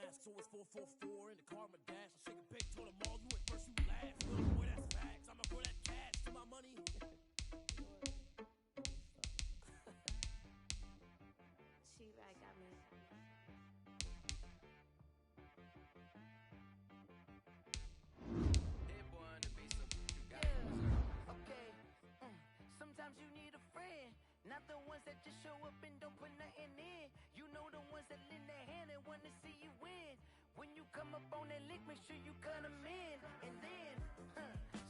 mask, so it's 444 in the car, my dash. I shake a big to the mall, you went first, you last. Little boy, that's facts. I'ma throw that cash to my money. She-Rag got me. Sometimes you need a friend, not the ones that just show up and don't put nothing in. You know the ones that lend their hand and want to see you win. When you come up on that lick, make sure you cut them in. And then,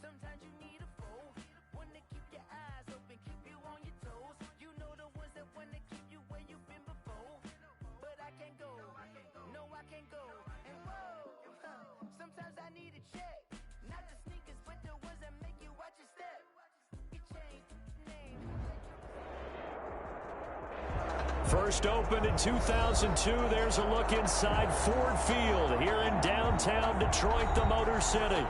sometimes you need a foe, one to keep your eyes open, keep you on your toes. You know the ones that want to keep you where you've been before. But I can't go, no I can't go. And whoa, sometimes I need a check. Not the sneakers, but the ones that make you watch your step. First opened in 2002, there's a look inside Ford Field here in downtown Detroit, the Motor City.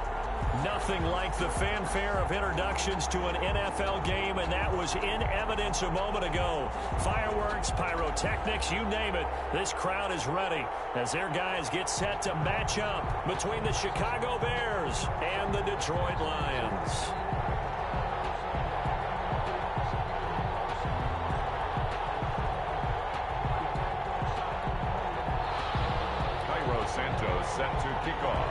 Nothing like the fanfare of introductions to an NFL game, and that was in evidence a moment ago. Fireworks, pyrotechnics, you name it. This crowd is ready as their guys get set to match up between the Chicago Bears and the Detroit Lions. Santos set to kick off.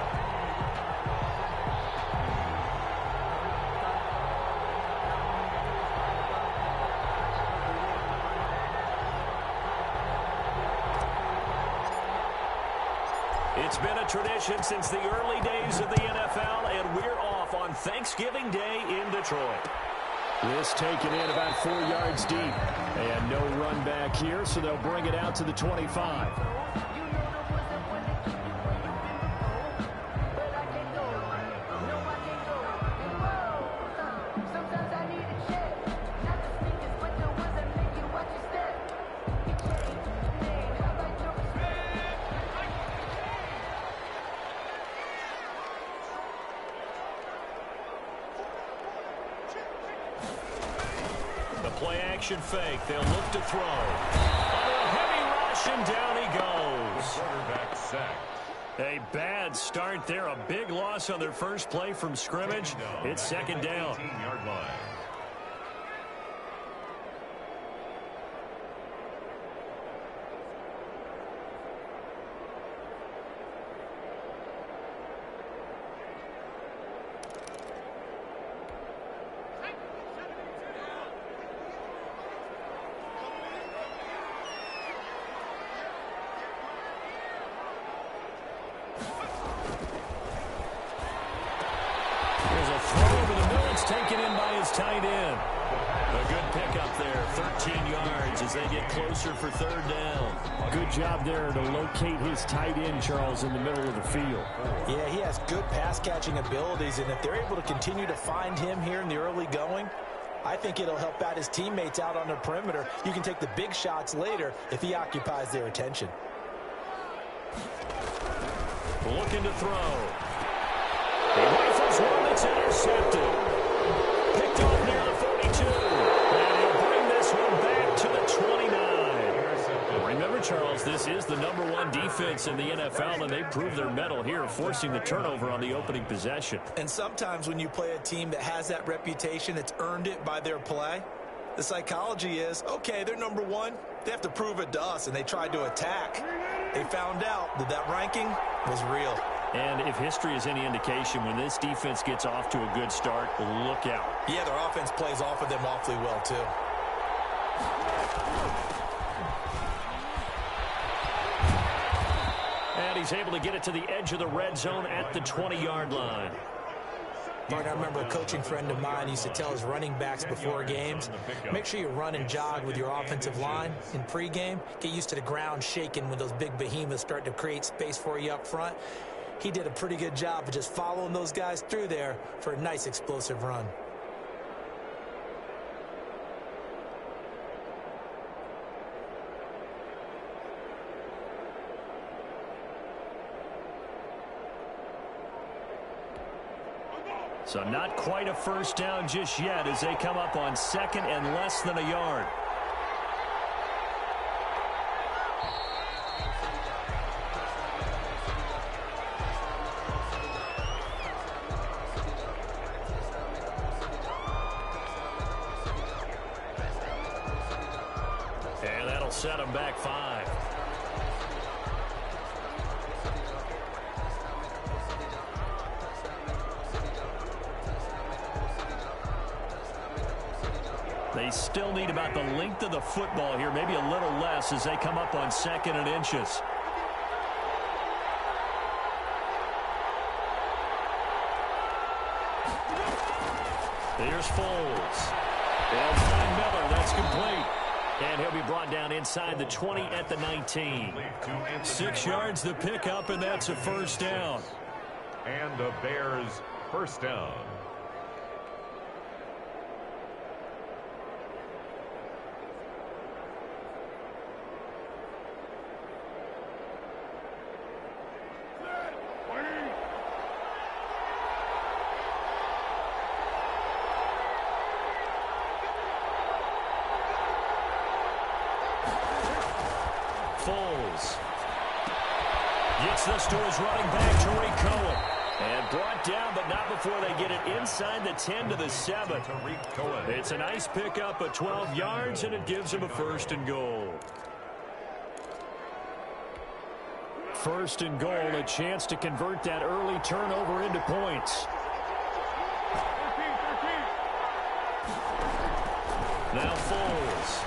It's been a tradition since the early days of the NFL, and we're off on Thanksgiving Day in Detroit. This taken in about 4 yards deep. And no run back here, so they'll bring it out to the 25. Play-action fake. They'll look to throw. Under a heavy rush, and down he goes. Quarterback sacked. A bad start there. A big loss on their first play from scrimmage. It's second down. 18-yard line. Taken in by his tight end. A good pickup there, 13 yards as they get closer for third down. Good job there to locate his tight end, Charles, in the middle of the field. Yeah, he has good pass-catching abilities, and if they're able to continue to find him here in the early going, I think it'll help out his teammates out on the perimeter. You can take the big shots later if he occupies their attention. Looking to throw. He rifles one that's intercepted. Picked off near the 42. And he'll bring this one back to the 29. Remember, Charles, this is the #1 defense in the NFL, and they proved their mettle here, forcing the turnover on the opening possession. And sometimes when you play a team that has that reputation, that's earned it by their play, the psychology is, okay, they're #1. They have to prove it to us, and they tried to attack. They found out that that ranking was real. And if history is any indication, when this defense gets off to a good start, look out. Yeah, their offense plays off of them awfully well, too. And he's able to get it to the edge of the red zone at the 20-yard line. Mark, I remember a coaching friend of mine used to tell his running backs before games, make sure you run and jog with your offensive line in pregame. Get used to the ground shaking when those big behemoths start to create space for you up front. He did a pretty good job of just following those guys through there for a nice explosive run. So not quite a first down just yet as they come up on second and less than a yard. And that'll set them back 5. They still need about the length of the football here, maybe a little less as they come up on 2nd and inches. Here's Foles. They'll find Miller. That's complete. And he'll be brought down inside the 20 at the 19. 6 yards the pickup, and that's a first down. And the Bears first down. Foles gets this to his running back, Tariq Cohen. And brought down, but not before they get it inside the 10 to the 7. It's a nice pickup of 12 yards, and it gives him a 1st and goal. 1st and goal, a chance to convert that early turnover into points. Now Foles.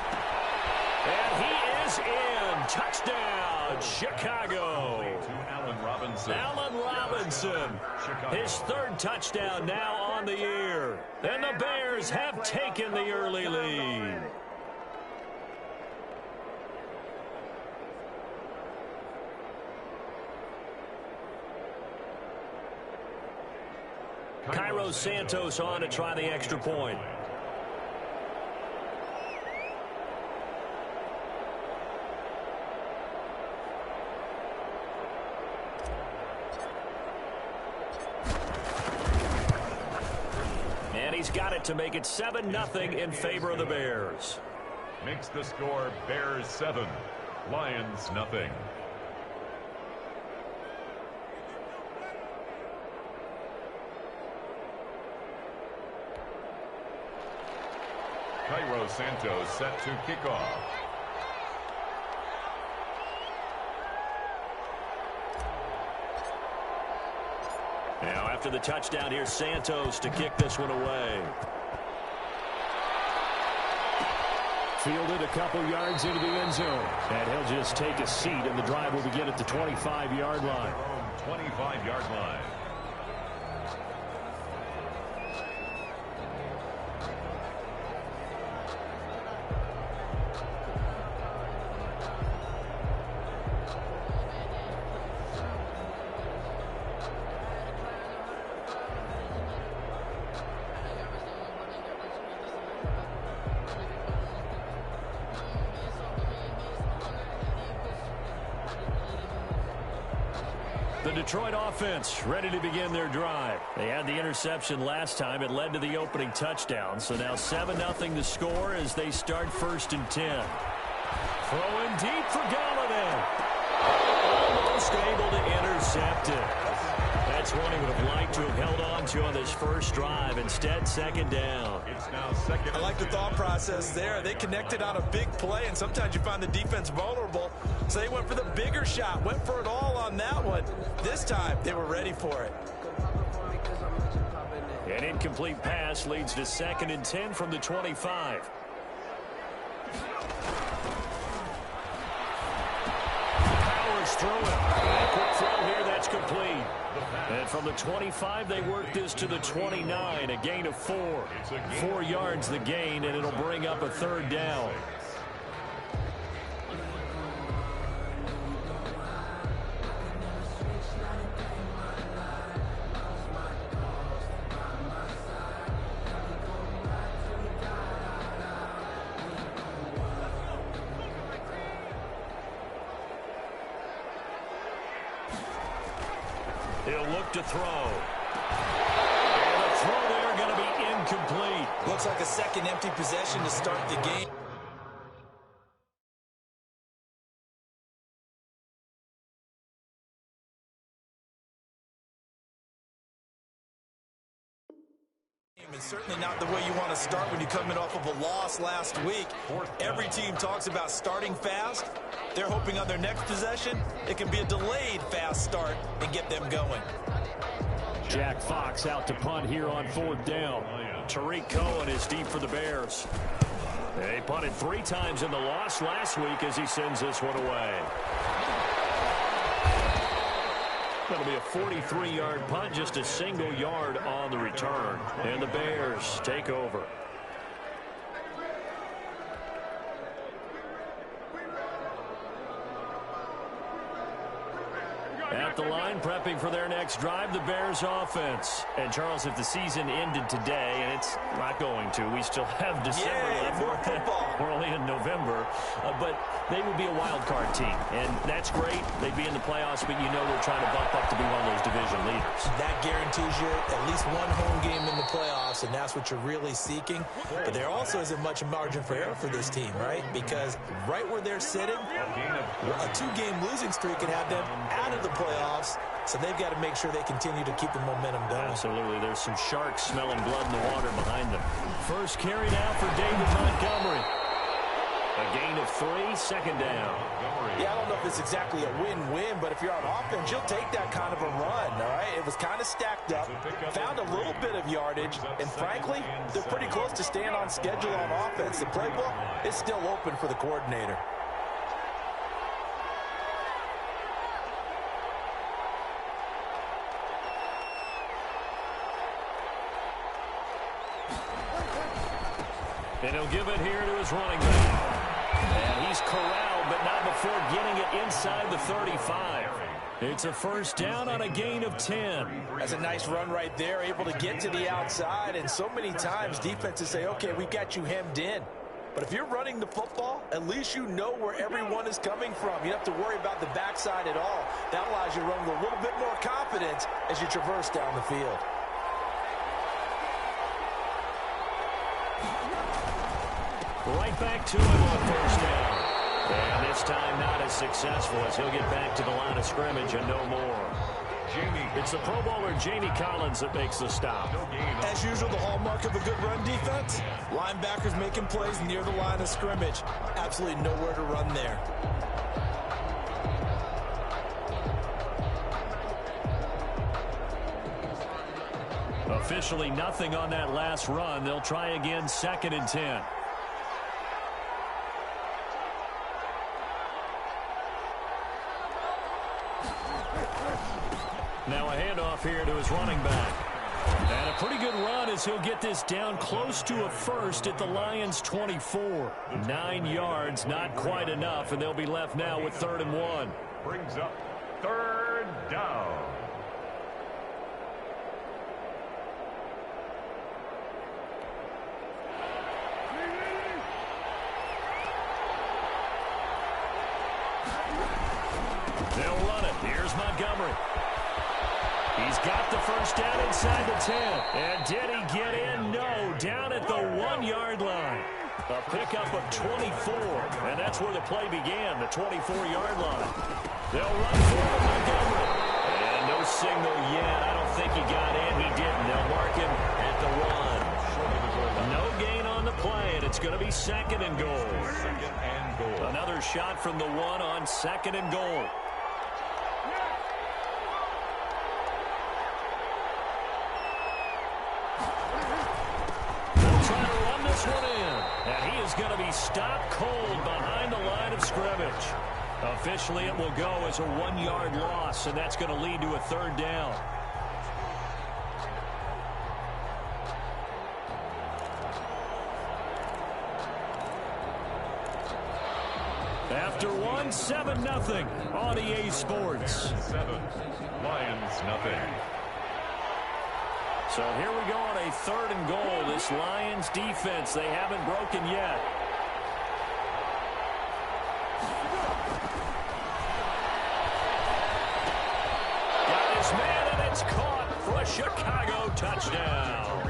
And he is in. Touchdown, Chicago. Allen Robinson. His 3rd touchdown now on the year. And the Bears have taken the early lead. Cairo Santos on to try the extra point. And he's got it to make it 7-0 in favor of the Bears. Makes the score Bears 7, Lions nothing. Cairo Santos set to kick off. Now after the touchdown, here's Santos to kick this one away. Fielded a couple yards into the end zone. And he'll just take a seat, and the drive will begin at the 25-yard line. 25-yard line. The Detroit offense ready to begin their drive. They had the interception last time. It led to the opening touchdown. So now 7-0 the score as they start 1st and 10. Throwing deep for Galladay. Almost able to intercept it. That's one he would have liked to have held on to on this first drive. Instead, 2nd down. It's now 2nd. I like the thought process there. They connected on a big play, and sometimes you find the defense vulnerable. So they went for the bigger shot, went for it all on that one. This time, they were ready for it. An incomplete pass leads to 2nd and 10 from the 25. Powers through it. A quick throw here, that's complete. And from the 25, they work this to the 29, a gain of 4. 4 yards the gain, and it'll bring up a 3rd down. He'll look to throw. And the throw there going to be incomplete. Looks like a second empty possession to start the game. It's certainly not the way you want to start when you're coming off of a loss last week. Every team talks about starting fast. They're hoping on their next possession, it can be a delayed fast start and get them going. Jack Fox out to punt here on 4th down. Tariq Cohen is deep for the Bears. They punted 3 times in the loss last week as he sends this one away. That'll be a 43-yard punt, just a single yard on the return. And the Bears take over. At the line, prepping for their next drive, the Bears offense. And, Charles, if the season ended today, and it's not going to, we still have December left. We're only in November. But they would be a wild card team. And that's great. They'd be in the playoffs, but you know they're trying to bump up to be one of those division leaders. That guarantees you at least one home game in the playoffs, and that's what you're really seeking. But there also isn't much margin for error for this team, right? Because right where they're sitting, a 2-game losing streak can have them out of the playoffs, so they've got to make sure they continue to keep the momentum going. Absolutely. There's some sharks smelling blood in the water behind them. First carry now for David Montgomery. A gain of 3, 2nd down. Yeah, I don't know if it's exactly a win-win, but if you're on offense, you'll take that kind of a run, all right? It was kind of stacked up, found a little bit of yardage, and frankly, they're pretty close to staying on schedule on offense. The playbook is still open for the coordinator. And he'll give it here to his running back. And he's corralled, but not before getting it inside the 35. It's a first down on a gain of 10. That's a nice run right there, able to get to the outside. And so many times defenses say, okay, we've got you hemmed in. But if you're running the football, at least you know where everyone is coming from. You don't have to worry about the backside at all. That allows you to run with a little bit more confidence as you traverse down the field. Right back to him on first down. And this time not as successful as he'll get back to the line of scrimmage and no more. It's the Pro Bowler Jamie Collins that makes the stop. As usual, the hallmark of a good run defense, linebackers making plays near the line of scrimmage. Absolutely nowhere to run there. Officially nothing on that last run. They'll try again, 2nd and 10. Now a handoff here to his running back. And a pretty good run as he'll get this down close to a first at the Lions' 24. 9 yards, not quite enough, and they'll be left now with 3rd and 1. Brings up 3rd down. They'll run it. Here's Montgomery. He's got the first down inside the 10. And did he get in? No. Down at the 1-yard line. A pickup of 24. And that's where the play began, the 24-yard line. They'll run for Montgomery. And no signal yet. I don't think he got in. He didn't. They'll mark him at the 1. No gain on the play, and it's going to be 2nd and goal. Another shot from the 1 on 2nd and goal. One in, and he is going to be stopped cold behind the line of scrimmage. Officially, it will go as a 1-yard loss, and that's going to lead to a 3rd down. After 1, 7-0 on EA Sports. 7, Lions nothing. So here we go on a 3rd and goal. This Lions defense, they haven't broken yet. Got his man, and it's caught for a Chicago touchdown.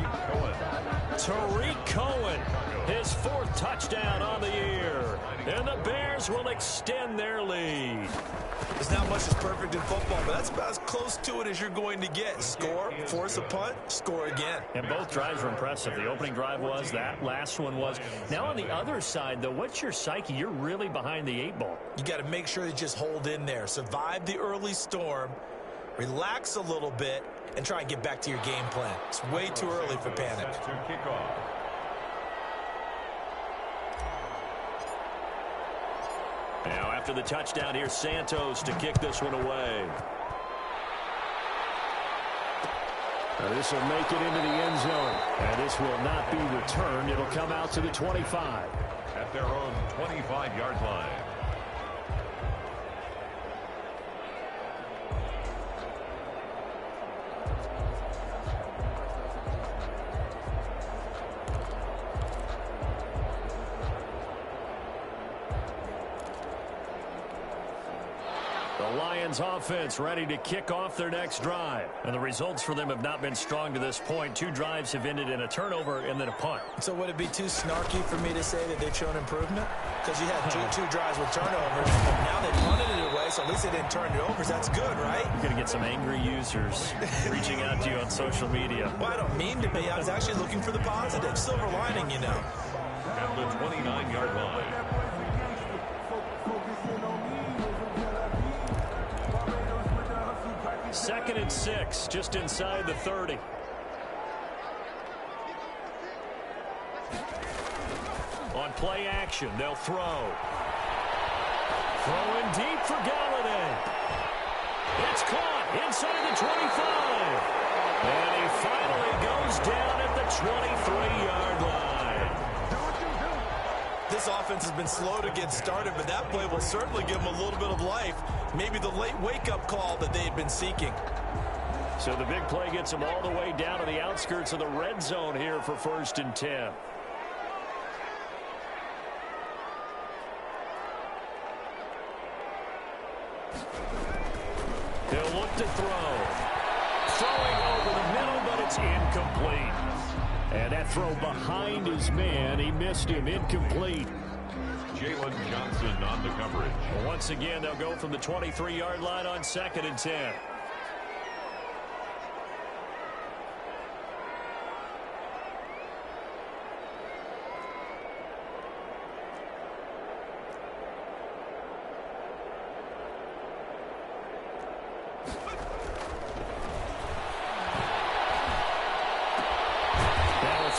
Tariq Cohen, his 4th touchdown on the year. And the Bears will extend their lead. There's not much that's perfect in football, but that's about as close to it as you're going to get. Score, force a punt, score again. And both drives were impressive. The opening drive was, that last one was. Now on the other side, though, what's your psyche? You're really behind the 8 ball. You got to make sure you just hold in there. Survive the early storm, relax a little bit, and try and get back to your game plan. It's way too early for panic. Now after the touchdown, here's Santos to kick this one away. This will make it into the end zone. And this will not be returned. It'll come out to the 25. At their own 25-yard line. The Lions offense ready to kick off their next drive. And the results for them have not been strong to this point. 2 drives have ended in a turnover and then a punt. So would it be too snarky for me to say that they've shown improvement? Because you had two drives with turnovers. Now they punted it away, so at least they didn't turn it over. That's good, right? You're going to get some angry users reaching out to you on social media. Well, I don't mean to be. I was actually looking for the positive. Silver lining, you know. At the 29-yard line. 2nd and 6, just inside the 30. On play action, they'll throw. Throwing deep for Galladay. It's caught inside the 25. And he finally goes down at the 23-yard line. This offense has been slow to get started, but that play will certainly give them a little bit of life. Maybe the late wake-up call that they had been seeking. So the big play gets them all the way down to the outskirts of the red zone here for 1st and 10. He'll look to throw. Throwing over the middle, but it's incomplete. And that throw behind his man, he missed him, incomplete. Jalen Johnson on the coverage. Once again, they'll go from the 23-yard line on 2nd and 10.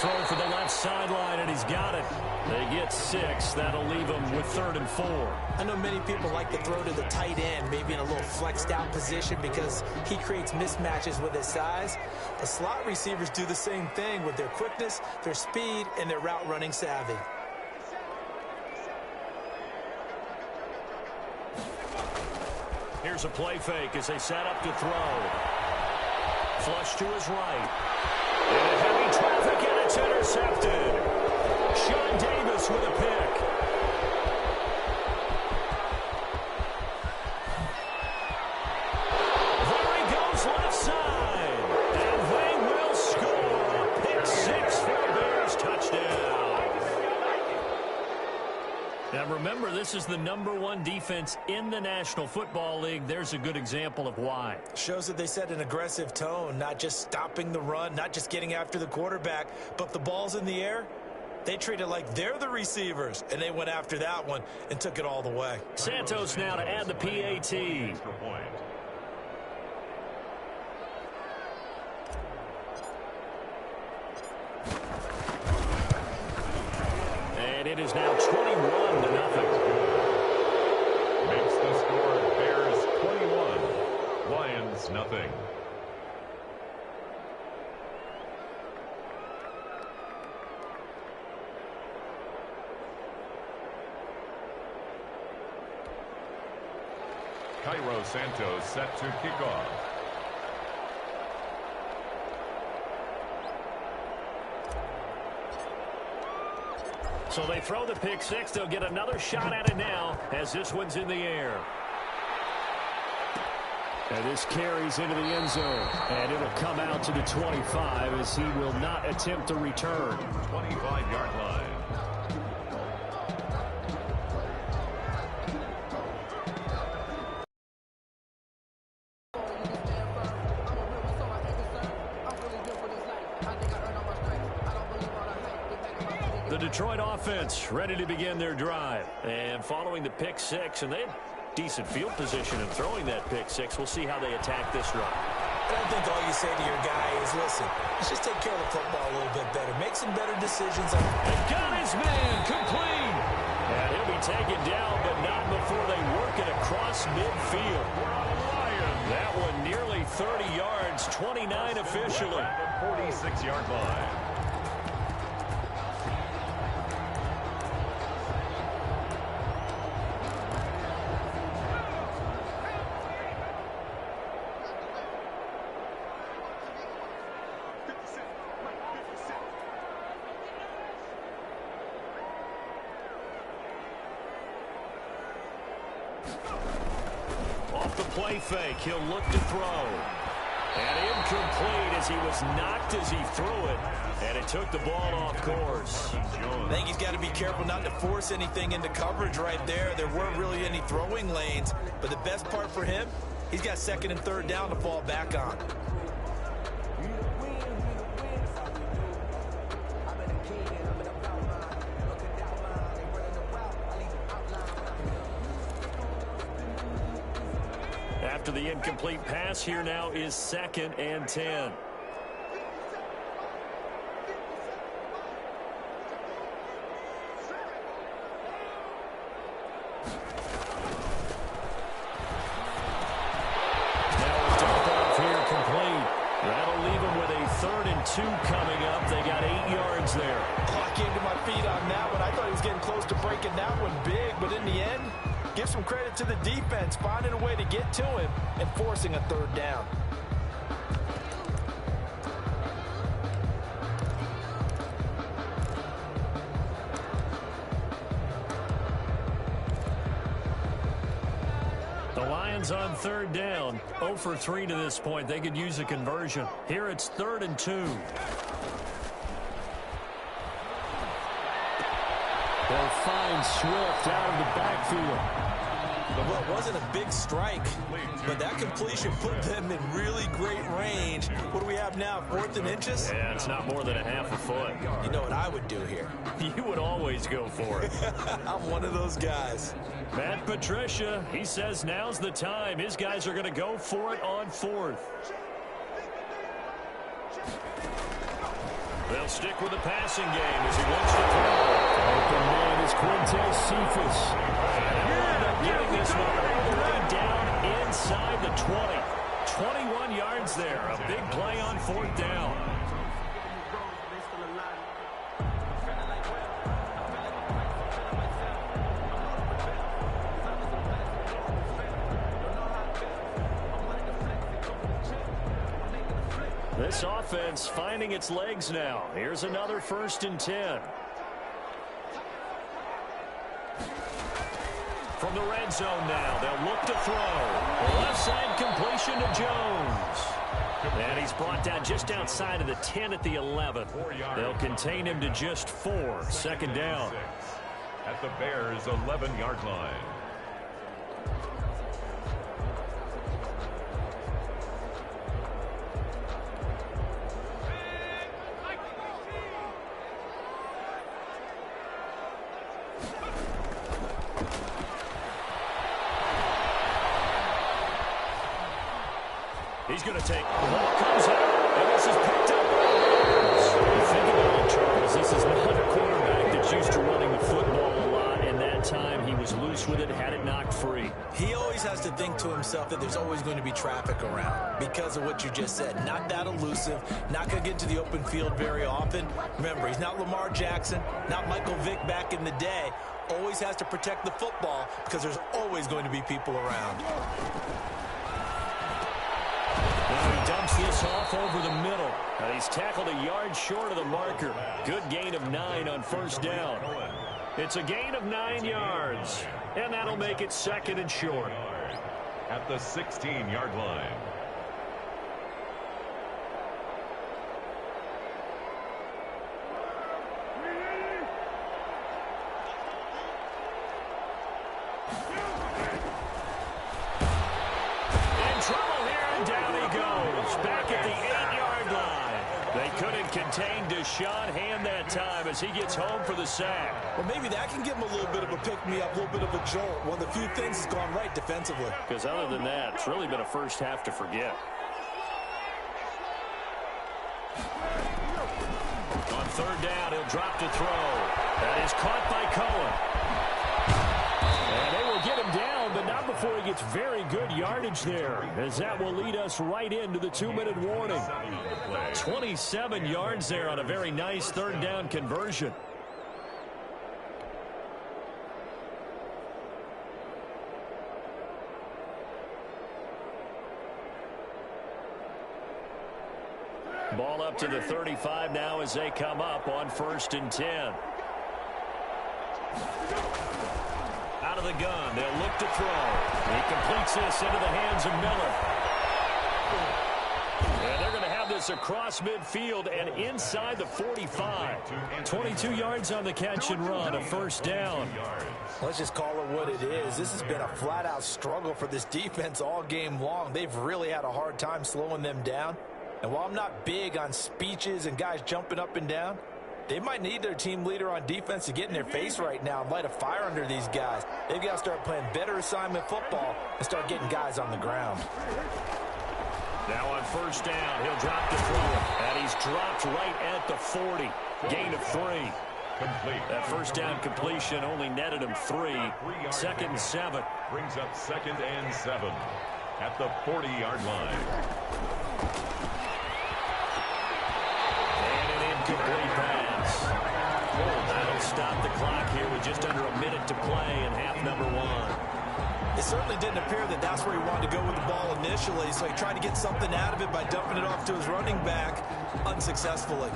Throw for the left sideline, and he's got it. They get 6. That'll leave them with 3rd and 4. I know many people like to throw to the tight end, maybe in a little flexed out position because he creates mismatches with his size. The slot receivers do the same thing with their quickness, their speed, and their route running savvy. Here's a play fake as they set up to throw. Flush to his right. And heavy traffic, and it's intercepted. Sean Davis with a pick. There he goes left side. And they will score a pick 6 for the Bears touchdown. Now remember, this is the #1 defense in the National Football League. There's a good example of why. Shows that they set an aggressive tone, not just stopping the run, not just getting after the quarterback, but if the ball's in the air, they treat it like they're the receivers, and they went after that one and took it all the way. Santos now to add the PAT. And it is now 21-0. Makes the score Bears 21, Lions nothing. Cairo Santos set to kick off. So they throw the pick 6. They'll get another shot at it now as this one's in the air. And this carries into the end zone. And it'll come out to the 25 as he will not attempt to return. 25-yard line. The Detroit offense ready to begin their drive. And following the pick six, and they had decent field position in throwing that pick six. We'll see how they attack this run. I don't think all you say to your guy is, listen, let's just take care of the football a little bit better. Make some better decisions. And got his man complete. And he'll be taken down, but not before they work it across midfield. That one nearly 30 yards, 29 officially. 46-yard line. Off the play fake, he'll look to throw. And incomplete as he was knocked as he threw it. And it took the ball off course. I think he's got to be careful not to force anything into coverage right there. There weren't really any throwing lanes. But the best part for him, he's got second and third down to fall back on. After the incomplete pass, here now is 2nd and 10. That'll leave them with a 3rd and 2 coming up. They got 8 yards there. Oh, I came to my feet on that one. I thought he was getting close to breaking that one big, but in the end, give some credit to the defense, finding a way to get to him and forcing a 3rd down. On 3rd down, 0 for 3 to this point. They could use a conversion. Here it's 3rd and 2. They'll find Swift out of the backfield. Well, it wasn't a big strike, but that completion put them in really great range. What do we have now, 4th and inches? Yeah, it's not more than a half a foot. You know what I would do here? You would always go for it. I'm one of those guys. Matt Patricia, he says now's the time. His guys are going to go for it on 4th. They'll stick with the passing game as he wants to throw. Open man is Quintez Cephas. And he'll end up getting this one all the way down inside the 20. 21 yards there. A big play on 4th down. This offense finding its legs now. Here's another 1st and 10. From the red zone now, they'll look to throw. Left side completion to Jones. And he's brought down just outside of the 10 at the 11. They'll contain him to just 4. 2nd down. At the Bears' 11-yard line. He's going to take. The ball comes out, and this is picked up. You think about it, Charles. This is not a quarterback that's used to running the football a lot, and that time he was loose with it, had it knocked free. He always has to think to himself that there's always going to be traffic around because of what you just said. Not that elusive, not going to get to the open field very often. Remember, he's not Lamar Jackson, not Michael Vick back in the day. Always has to protect the football because there's always going to be people around. Now he dumps this off over the middle. And he's tackled a yard short of the marker. Good gain of 9 on 1st down. It's a gain of 9 yards. And that'll make it 2nd and short. at the 16-yard line. Trouble here, and down he goes. Back at the 8-yard line. They couldn't contain Deshaun Hand that time as he gets home for the sack. Well, maybe that can give him a little bit of a pick-me-up, a little bit of a jolt. One of the few things that's gone right defensively. Because other than that, it's really been a first half to forget. On third down, he'll drop to throw. That is caught by Cohen. And they will get him down, but not before he gets very good yardage there, as that will lead us right into the 2-minute warning. 27 yards there on a very nice third down conversion. Ball up to the 35 now as they come up on 1st and 10. Out of the gun, they'll look to throw. He completes this into the hands of Miller. And they're going to have this across midfield and inside the 45. 22 yards on the catch and run, a first down. Let's just call it what it is. This has been a flat-out struggle for this defense all game long. They've really had a hard time slowing them down. And while I'm not big on speeches and guys jumping up and down, they might need their team leader on defense to get in their face right now and light a fire under these guys. They've got to start playing better assignment football and start getting guys on the ground. Now on first down, he'll drop to throw. And he's dropped right at the 40. Gain of 3. Complete. That first down completion only netted him 3. 2nd and 7. Brings up 2nd and 7 at the 40-yard line. Complete pass. That'll stop the clock here with just under a minute to play in half number 1. It certainly didn't appear that that's where he wanted to go with the ball initially, so he tried to get something out of it by dumping it off to his running back unsuccessfully.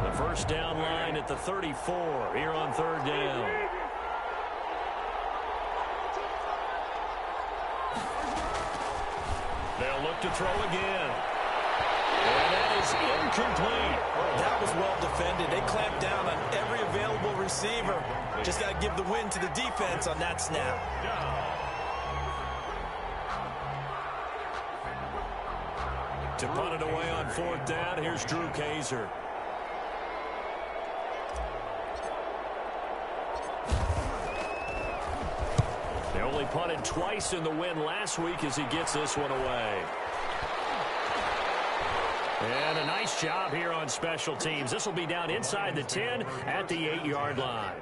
The first down line at the 34 here on third down. They'll look to throw again. And that is incomplete. That was well defended. They clamped down on every available receiver. Just got to give the win to the defense on that snap. To punt it away on 4th down, here's Drew Kaiser. They only punted twice in the win last week as he gets this one away. And a nice job here on special teams. This will be down inside the 10 at the 8-yard line.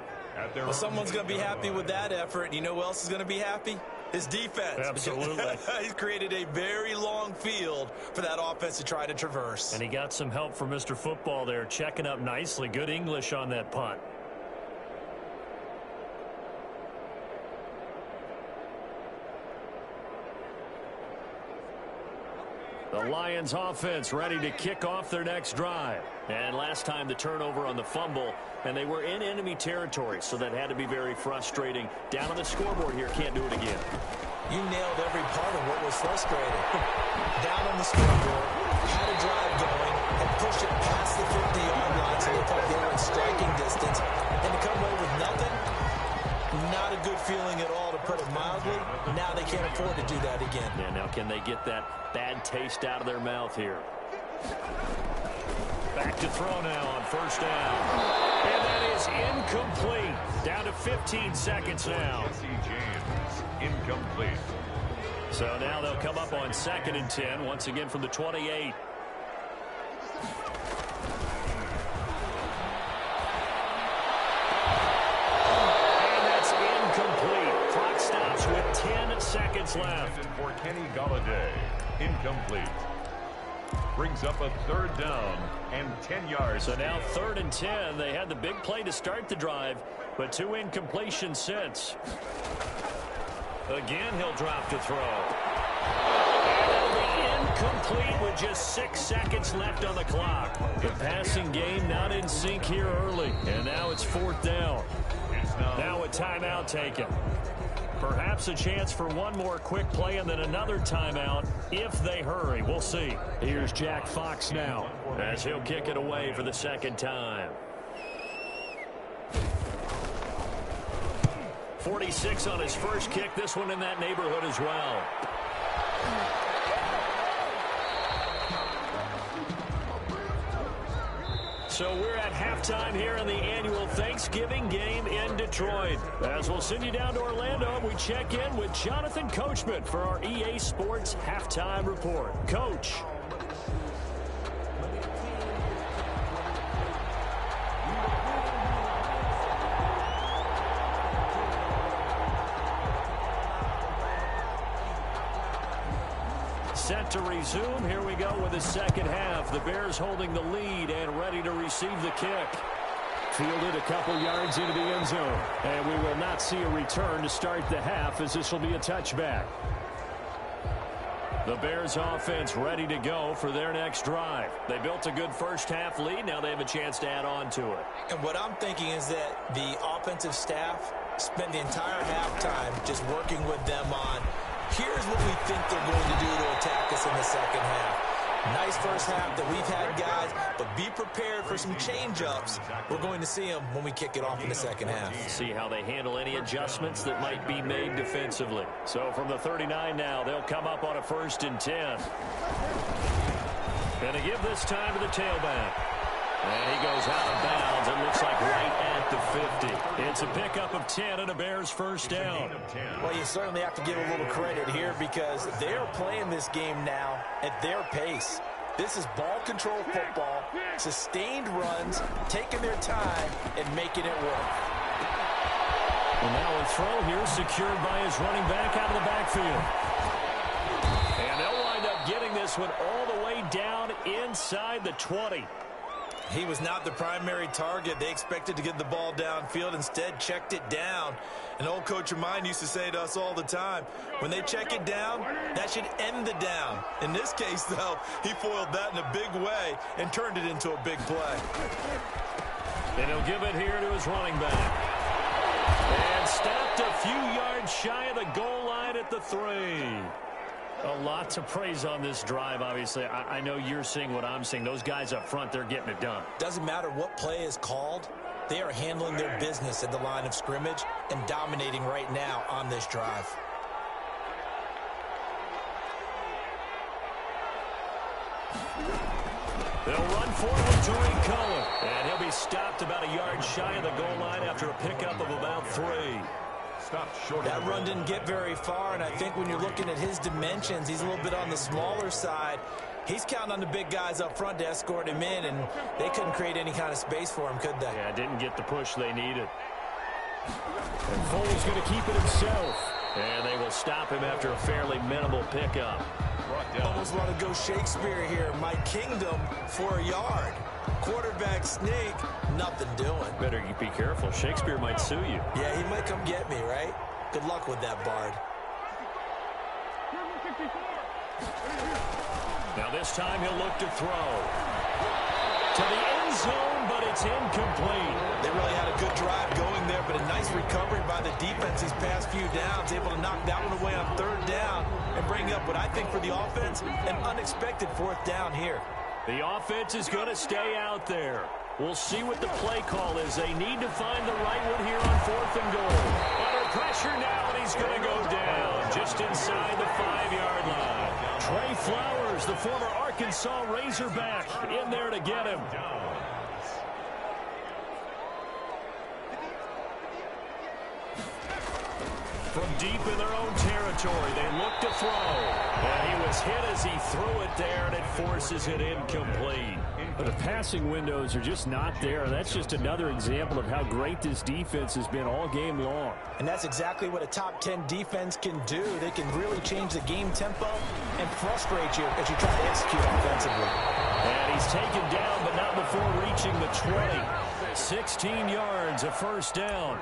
Well, someone's going to be happy with that effort. And you know who else is going to be happy? His defense. Absolutely. He's created a very long field for that offense to try to traverse. And he got some help from Mr. Football there, checking up nicely. Good English on that punt. The Lions offense ready to kick off their next drive. And last time the turnover on the fumble, and they were in enemy territory, so that had to be very frustrating. Down on the scoreboard here, can't do it again. You nailed every part of what was frustrating. Down on the scoreboard, had a drive going, and pushed it past the 50-yard line so they thought they were in striking distance. And to come away with nothing, not a good feeling at all, to put it mildly. Now they can't afford to do that again. Yeah, now can they get that bad taste out of their mouth here? Back to throw now on first down. And that is incomplete. Down to 15 seconds now. Jesse James, incomplete. So now they'll come up on 2nd and 10, once again from the 28. Clock stops with 10 seconds left. For Kenny Golladay, incomplete. Brings up a 3rd down and 10 yards. So now 3rd and 10. They had the big play to start the drive, but 2 incompletions since. Again, he'll drop to throw. And it'll be incomplete with just 6 seconds left on the clock. The passing game not in sync here early, and now it's 4th down. Now a timeout taken. Perhaps a chance for one more quick play and then another timeout if they hurry. We'll see. Here's Jack Fox now as he'll kick it away for the second time. 46 on his first kick. This one in that neighborhood as well. So we're at halftime here in the annual Thanksgiving game in Detroit. As we'll send you down to Orlando, we check in with Jonathan Coachman for our EA Sports Halftime Report. Coach. Set to resume. Here we go with the second half. The Bears holding the lead and ready to receive the kick. Fielded a couple yards into the end zone. And we will not see a return to start the half as this will be a touchback. The Bears offense ready to go for their next drive. They built a good first half lead. Now they have a chance to add on to it. And what I'm thinking is that the offensive staff spent the entire halftime just working with them on here's what we think they're going to do to attack us in the second half. Nice first half that we've had, guys, but be prepared for some change-ups. We're going to see them when we kick it off in the second half. See how they handle any adjustments that might be made defensively. So from the 39 now, they'll come up on a 1st and 10. Going to give this time to the tailback. And he goes out of bounds. It looks like right at the 50. It's a pickup of 10 and a Bears first down. Well, you certainly have to give a little credit here because they're playing this game now at their pace. This is ball control football, sustained runs, taking their time, and making it work. And now a throw here secured by his running back out of the backfield. And they'll wind up getting this one all the way down inside the 20. He was not the primary target. They expected to get the ball downfield. Instead, checked it down. An old coach of mine used to say to us all the time, when they check it down, that should end the down. In this case, though, he foiled that in a big way and turned it into a big play. And he'll give it here to his running back. And stopped a few yards shy of the goal line at the 3. A lot to praise on this drive, obviously. I know you're seeing what I'm seeing. Those guys up front, they're getting it done. Doesn't matter what play is called. They are handling their business at the line of scrimmage and dominating right now on this drive. They'll run forward to Tariq Cohen. And he'll be stopped about a yard shy of the goal line after a pickup of about 3. That run didn't get very far, and I think when you're looking at his dimensions, he's a little bit on the smaller side. He's counting on the big guys up front to escort him in, and they couldn't create any kind of space for him, could they? Yeah, didn't get the push they needed. And Foley's going to keep it himself. And they will stop him after a fairly minimal pickup. Almost want to go Shakespeare here. My kingdom for a yard. Quarterback sneak, nothing doing. Better be careful. Shakespeare might sue you. Yeah, he might come get me, right? Good luck with that, Bard. Now this time he'll look to throw. To the end zone, but it's incomplete. They really had a good drive going there, but a nice recovery by the defense these past few downs, able to knock that one away on 3rd down and bring up what I think for the offense, an unexpected 4th down here. The offense is going to stay out there. We'll see what the play call is. They need to find the right one here on 4th and goal. Under pressure now, and he's going to go down just inside the 5-yard line. Trey Flowers, the former Arkansas Razorback, in there to get him. From deep in their own territory, they look to throw. And he was hit as he threw it there, and it forces it incomplete. But the passing windows are just not there. That's just another example of how great this defense has been all game long. And that's exactly what a top 10 defense can do. They can really change the game tempo and frustrate you as you try to execute offensively. And he's taken down, but not before reaching the 20. 16 yards, a 1st down.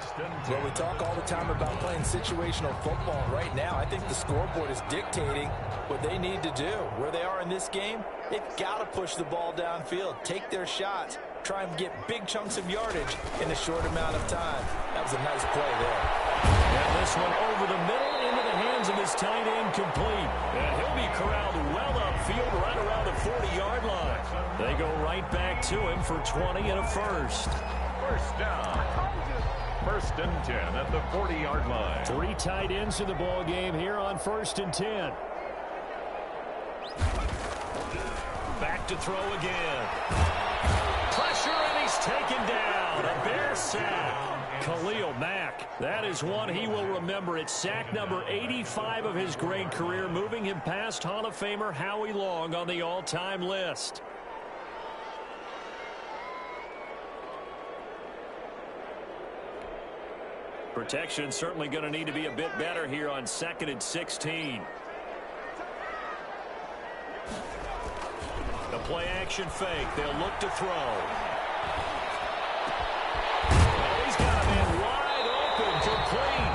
Well, we talk all the time about playing situational football. Right now, I think the scoreboard is dictating what they need to do. Where they are in this game, they've got to push the ball downfield, take their shots, try and get big chunks of yardage in a short amount of time. That was a nice play there. And this one over the middle into the hands of his tight end, complete. And he'll be corralled well upfield right around the 40-yard line. They go right back to him for 20 and a first. First down. First and 10 at the 40-yard line. 3 tight ends in the ball game here on first and 10. Back to throw again. Pressure, and he's taken down. A Bear sack. Khalil Mack. That is one he will remember. It's sack number 85 of his great career, moving him past Hall of Famer Howie Long on the all-time list. Protection certainly going to need to be a bit better here on 2nd and 16. The play-action fake. They'll look to throw. Oh, he's got a man wide open, complete.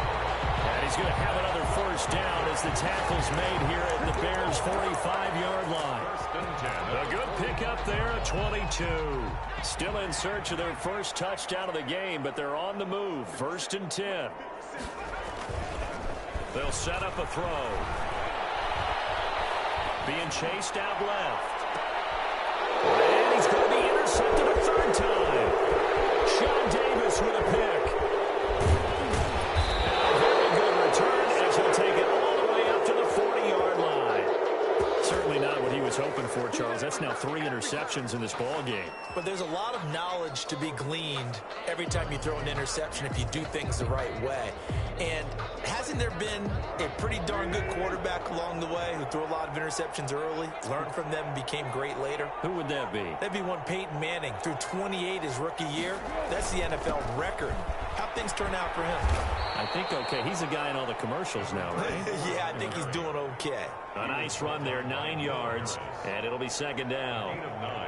And he's going to have another first down as the tackle's made here at the Bears' 45-yard line. A good pickup there at 22. Still in search of their first touchdown of the game, but they're on the move. 1st and 10. They'll set up a throw. Being chased out left. And he's going to be intercepted a 3rd time. Sean Davis with a pick. And a very good return as he'll take it all the way up to the 40-yard line. Certainly not what he was hoping for, Charles. That's now 3 interceptions in this ball game. But there's a lot of knowledge to be gleaned every time you throw an interception if you do things the right way. And hasn't there been a pretty darn good quarterback along the way who threw a lot of interceptions early, learned from them, and became great later? Who would that be? That'd be one Peyton Manning. Threw 28 his rookie year. That's the NFL record. How'd things turn out for him? I think okay. He's a guy in all the commercials now, right? Yeah, I think he's doing okay. A nice run there, 9 yards, and it'll be 2nd down.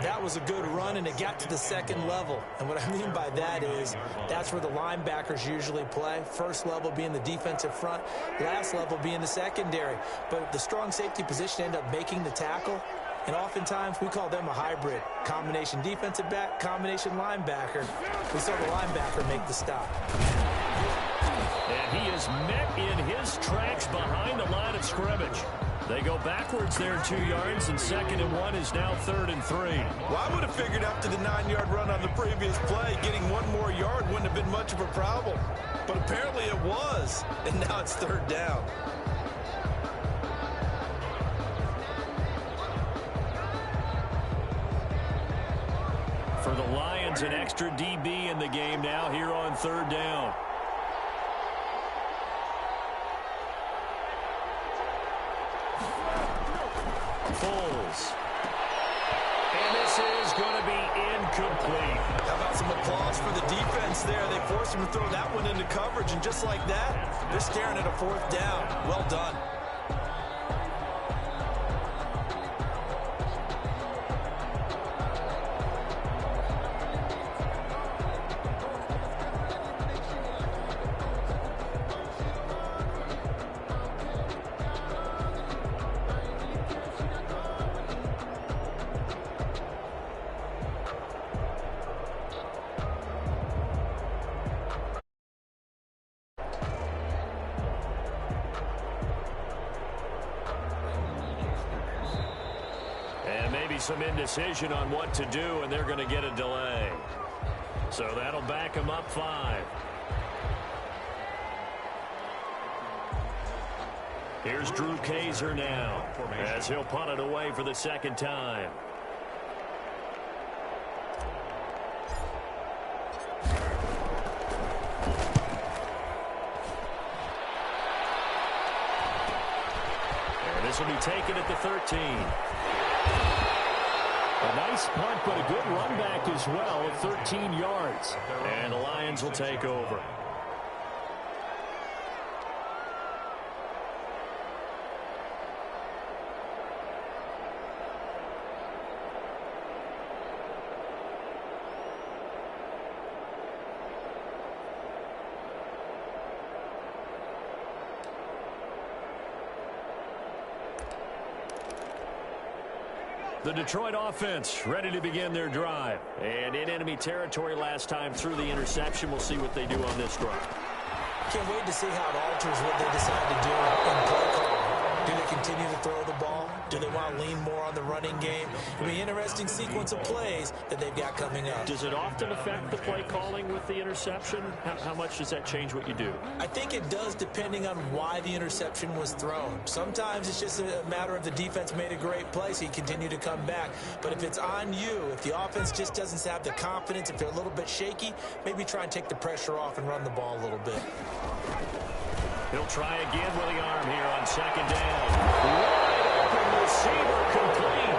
That was a good run, and it got to the 2nd level. And what I mean by that is that's where the linebackers usually play. First level being the defensive front, last level being the secondary. But the strong safety position ended up making the tackle. And oftentimes we call them a hybrid. Combination defensive back, combination linebacker. We saw the linebacker make the stop. And he is met in his tracks behind the line of scrimmage. They go backwards there 2 yards, and 2nd and 1 is now 3rd and 3. Well, I would have figured after the 9-yard run on the previous play, getting 1 more yard wouldn't have been much of a problem. But apparently it was, and now it's 3rd down. For the Lions, an extra DB in the game now here on 3rd down. Foles. And this is going to be incomplete. How about some applause for the defense there? They forced him to throw that one into coverage, and just like that, they're staring at a 4th down. Well done. Some indecision on what to do, and they're going to get a delay. So that'll back them up 5. Here's Drew Kaiser now as he'll punt it away for the 2nd time. And this will be taken at the 13. A nice punt, but a good run back as well at 13 yards. And the Lions will take over. The Detroit offense ready to begin their drive. And in enemy territory last time through the interception. We'll see what they do on this drive. Can't wait to see how it alters what they decide to do in play calling. Do they continue to throw the ball? Do they want to lean more on the running game? It'll be an interesting sequence of plays that they've got coming up. Does it often affect the play calling with the interception? How much does that change what you do? I think it does depending on why the interception was thrown. Sometimes it's just a matter of the defense made a great play, so you continue to come back. But if it's on you, if the offense just doesn't have the confidence, if they're a little bit shaky, maybe try and take the pressure off and run the ball a little bit. He'll try again with the arm here on second down. Wide open receiver complete.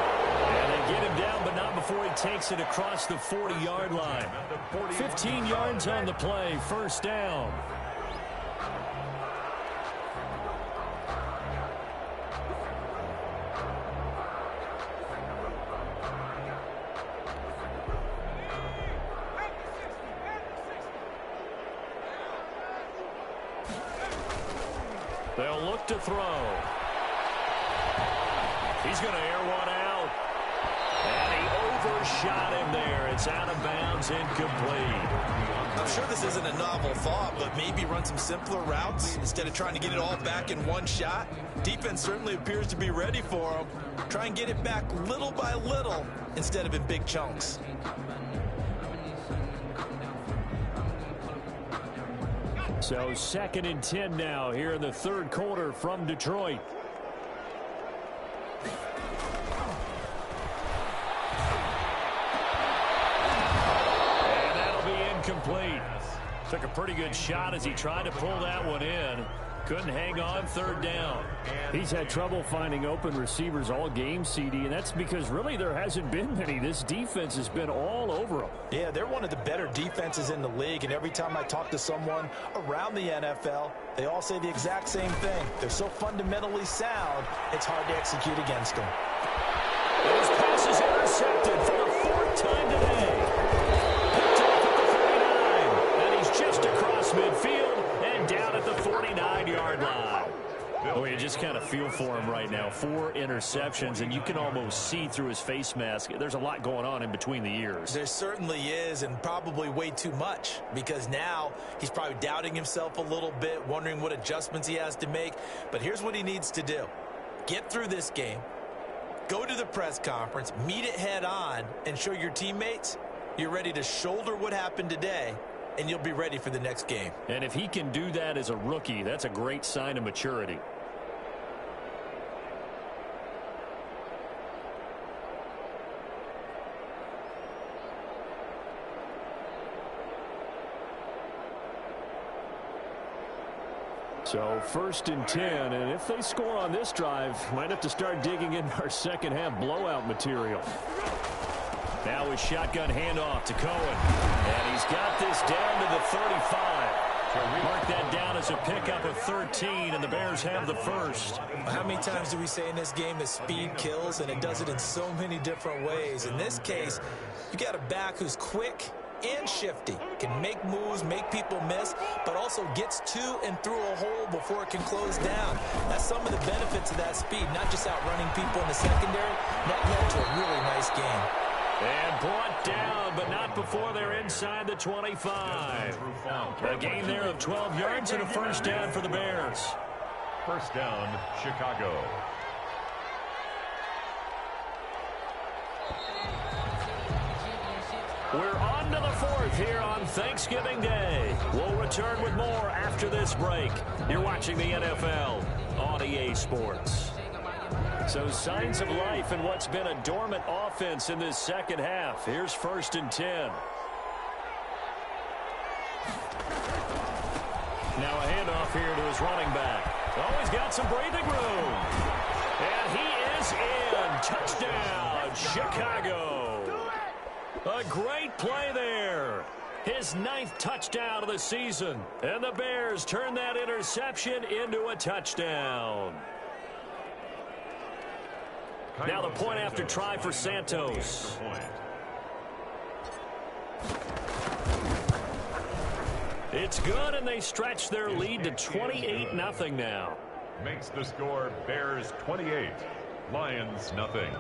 And they get him down, but not before he takes it across the 40-yard line. 15 yards on the play, first down. They'll look to throw. He's going to air one out. And he overshot him there. It's out of bounds, incomplete. I'm sure this isn't a novel thought, but maybe run some simpler routes instead of trying to get it all back in one shot. Defense certainly appears to be ready for him. Try and get it back little by little instead of in big chunks. So 2nd and 10 now here in the third quarter from Detroit. And that'll be incomplete. Took a pretty good shot as he tried to pull that one in. Couldn't hang on, third down. He's had trouble finding open receivers all game, CD, and that's because really there hasn't been many. This defense has been all over them. Yeah, they're one of the better defenses in the league, and every time I talk to someone around the NFL, they all say the exact same thing. They're so fundamentally sound, it's hard to execute against them. His pass is intercepted for the 4th time today. Picked off at the 49, and he's just across midfield and down at the 49-yard line. Oh, you just kind of feel for him right now. 4 interceptions, and you can almost see through his face mask. There's a lot going on in between the ears. There certainly is, and probably way too much, because now he's probably doubting himself a little bit, wondering what adjustments he has to make. But here's what he needs to do. Get through this game, go to the press conference, meet it head on, and show your teammates you're ready to shoulder what happened today, and you'll be ready for the next game. And if he can do that as a rookie, that's a great sign of maturity. So 1st and 10, and if they score on this drive, might have to start digging in our second half blowout material. Now his shotgun handoff to Cohen, and he's got this down to the 35. Mark that down as a pickup of 13, and the Bears have the first. How many times do we say in this game that speed kills, and it does it in so many different ways? In this case, you got a back who's quick and shifty, can make moves, make people miss, but also gets to and through a hole before it can close down. That's some of the benefits of that speed, not just outrunning people in the secondary. That led to a really nice game. And brought down, but not before they're inside the 25. A gain there of 12 yards and a first down for the Bears. First down, Chicago. We're on to the 4th here on Thanksgiving Day. We'll return with more after this break. You're watching the NFL on EA Sports. So signs of life in what's been a dormant offense in this second half. Here's 1st and 10. Now a handoff here to his running back. Oh, he's got some breathing room. And he is in. Touchdown, Chicago. A great play there. His 9th touchdown of the season. And the Bears turn that interception into a touchdown. Now the point after try for Santos. It's good, and they stretch their lead to 28-0 now. Makes the score Bears 28, Lions nothing.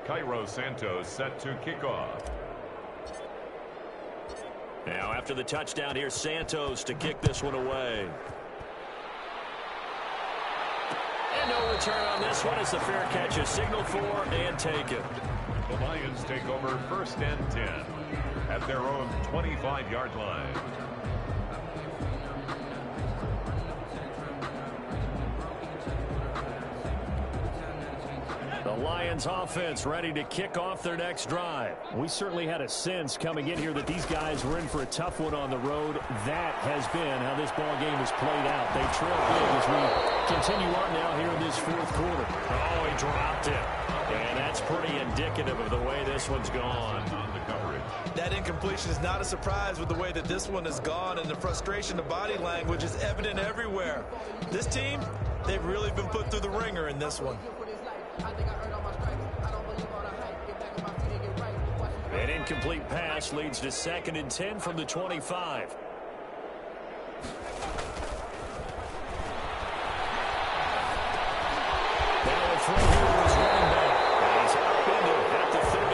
Cairo Santos set to kick off. Now after the touchdown, here's Santos to kick this one away. And no return on this one as the fair catch is signaled for and taken. The Lions take over 1st and 10 at their own 25-yard line. The Lions offense ready to kick off their next drive. We certainly had a sense coming in here that these guys were in for a tough one on the road. That has been how this ball game has played out. They trail big as we continue on now here in this 4th quarter. Oh, he dropped it. And that's pretty indicative of the way this one's gone. On the coverage. That incompletion is not a surprise with the way that this one has gone, and the frustration, the body language is evident everywhere. This team, they've really been put through the ringer in this one. An incomplete pass leads to 2nd and 10 from the 25. Now a throw here is running back. He's up into at the 33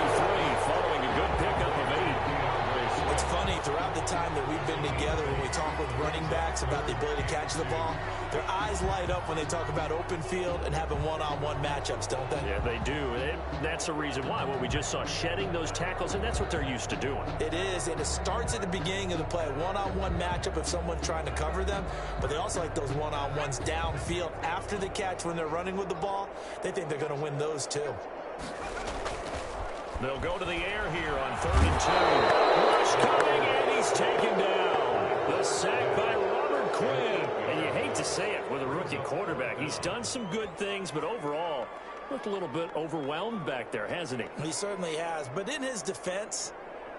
following a good pickup of 8. It's funny, throughout the time that we've been together, when we talk with running backs about the ability to catch the ball, their eyes light up when they talk about open field and having one-on-one matchups, don't they? Yeah, they do. That's the reason why. Well, we just saw shedding those tackles, and that's what they're used to doing. It is, and it starts at the beginning of the play. One-on-one matchup if someone's trying to cover them, but they also like those one-on-ones downfield after the catch when they're running with the ball. They think they're going to win those too. They'll go to the air here on 3rd and 2. Rush coming, and he's taken down. The sack by Robert Quinn. And you hate to say it with a rookie quarterback. He's done some good things, but overall, looked a little bit overwhelmed back there, hasn't he? He certainly has. But in his defense,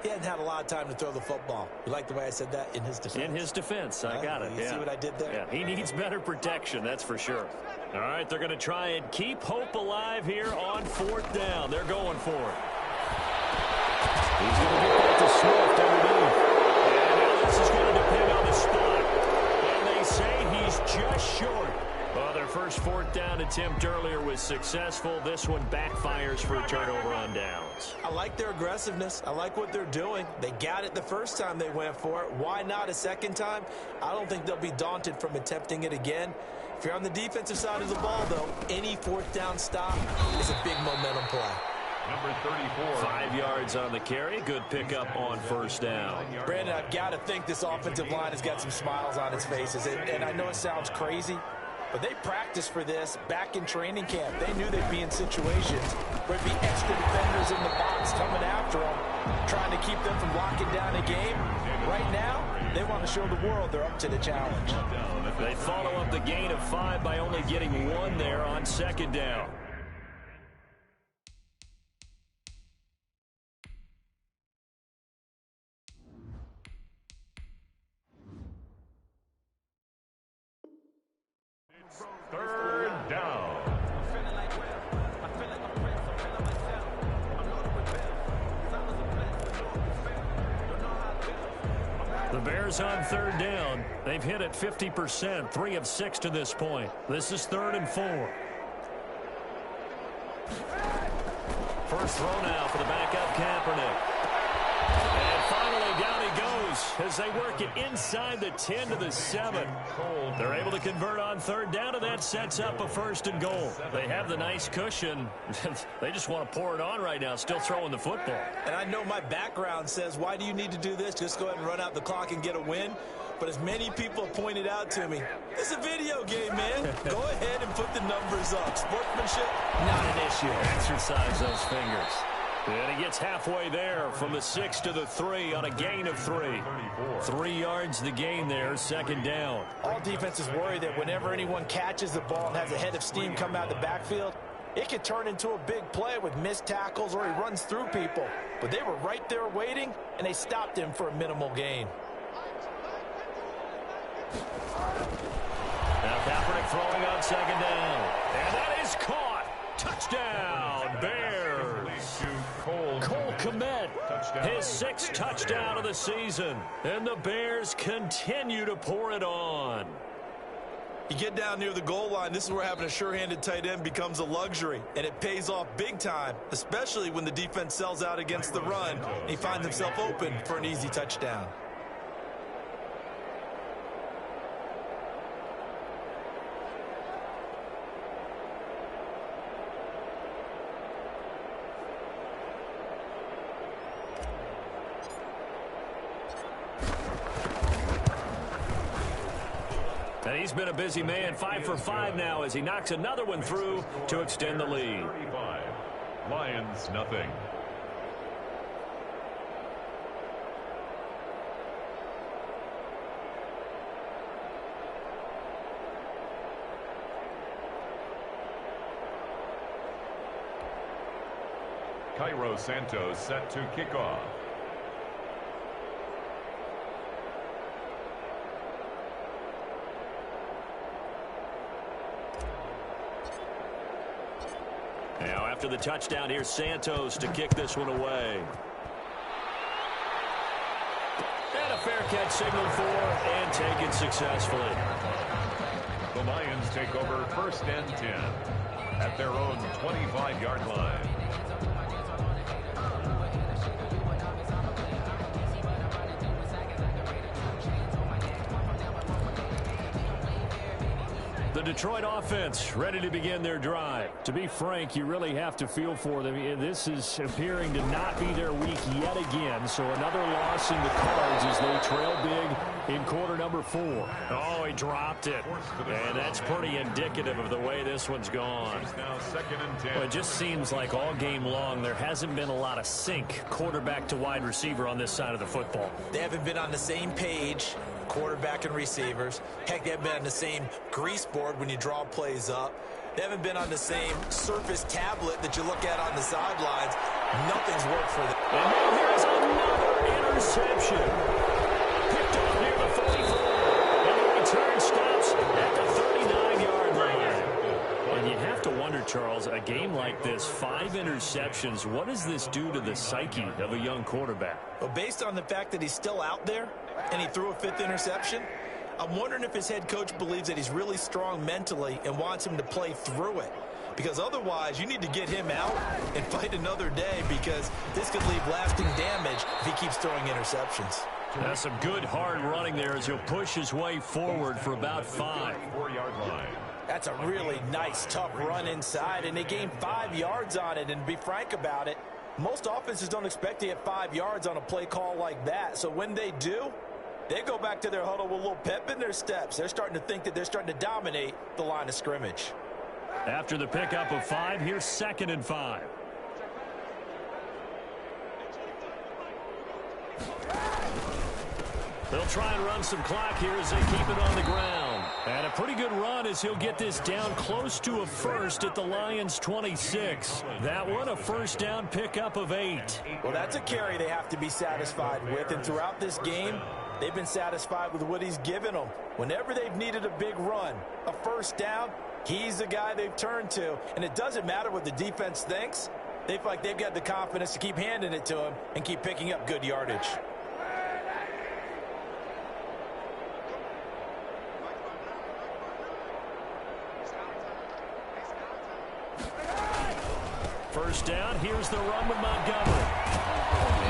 he hadn't had a lot of time to throw the football. You like the way I said that? In his defense? In his defense. I got it. You see what I did there? Yeah, he needs better protection, that's for sure. All right, they're going to try and keep hope alive here on 4th down. They're going for it. He's going to get that to Swift underneath. And now this is going to depend on the spot. And they say he's just short. Well, their first 4th down attempt earlier was successful. This one backfires for a turnover on downs. I like their aggressiveness. I like what they're doing. They got it the first time they went for it. Why not a second time? I don't think they'll be daunted from attempting it again. If you're on the defensive side of the ball, though, any 4th down stop is a big momentum play. Number 34. 5 yards on the carry. Good pickup on 1st down. Brandon, I've got to think this offensive line has got some smiles on its faces. And I know it sounds crazy, but they practiced for this back in training camp. They knew they'd be in situations where it'd be extra defenders in the box coming after them, trying to keep them from locking down a game. Right now, they want to show the world they're up to the challenge. They follow up the gain of 5 by only getting 1 there on 2nd down. It's 3rd down. The Bears on 3rd down. They've hit it 50%, 3 of 6 to this point. This is 3rd and 4. First throw now for the backup Kaepernick. And finally down he goes as they work it inside the 10 to the 7. They're able to convert on 3rd down, and that sets up a 1st and goal. They have the nice cushion. They just want to pour it on right now, still throwing the football. And I know my background says, why do you need to do this? Just go ahead and run out the clock and get a win. But as many people have pointed out to me, this is a video game, man. Go ahead and put the numbers up. Sportsmanship, not an issue. Exercise those fingers. And he gets halfway there from the 6 to the 3 on a gain of 3. 3 yards the gain there, 2nd down. All defenses worry that whenever anyone catches the ball and has a head of steam come out of the backfield, it could turn into a big play with missed tackles or he runs through people. But they were right there waiting, and they stopped him for a minimal gain. Now Kaepernick throwing on 2nd down. And that is caught. Touchdown, Bears. Cole Kmet, his 6th touchdown of the season. And the Bears continue to pour it on. You get down near the goal line, this is where having a sure-handed tight end becomes a luxury, and it pays off big time, especially when the defense sells out against the run, and he finds himself open for an easy touchdown. And he's been a busy man, 5 for 5 now as he knocks another one through to extend the lead. 35. Lions, nothing. Cairo Santos set to kick off. Now after the touchdown, here's Santos to kick this one away. And a fair catch signaled for and taken successfully. The Lions take over 1st and 10 at their own 25-yard line. The Detroit offense ready to begin their drive. To be frank, you really have to feel for them. This is appearing to not be their week yet again. So another loss in the cards as they trail big in quarter number 4. Oh, he dropped it. And that's pretty indicative of the way this one's gone. Now 2nd and 10. Well, it just seems like all game long there hasn't been a lot of sync quarterback to wide receiver on this side of the football. They haven't been on the same page, quarterback and receivers. Heck, they haven't been on the same grease board when you draw plays up. They haven't been on the same Surface tablet that you look at on the sidelines. Nothing's worked for them. And now here's another interception. Picked off near the 44. And the return stops at the 39-yard line. And you have to wonder, Charles, a game like this, 5 interceptions, what does this do to the psyche of a young quarterback? Well, based on the fact that he's still out there and he threw a 5th interception, I'm wondering if his head coach believes that he's really strong mentally and wants him to play through it. Because otherwise, you need to get him out and fight another day, because this could leave lasting damage if he keeps throwing interceptions. That's some good hard running there as he'll push his way forward for about 5. 4-yard line. That's a really nice, tough run inside, and they gained 5 yards on it. And to be frank about it, most offenses don't expect to get 5 yards on a play call like that. So when they do, they go back to their huddle with a little pep in their steps. They're starting to think that they're starting to dominate the line of scrimmage. After the pickup of 5, here's 2nd and 5. They'll try and run some clock here as they keep it on the ground. And a pretty good run as he'll get this down close to a first at the Lions' 26. That one, a first down pickup of 8. Well, that's a carry they have to be satisfied with. And throughout this game, they've been satisfied with what he's given them. Whenever they've needed a big run, a first down, he's the guy they've turned to. And it doesn't matter what the defense thinks. They feel like they've got the confidence to keep handing it to him and keep picking up good yardage. First down, here's the run with Montgomery.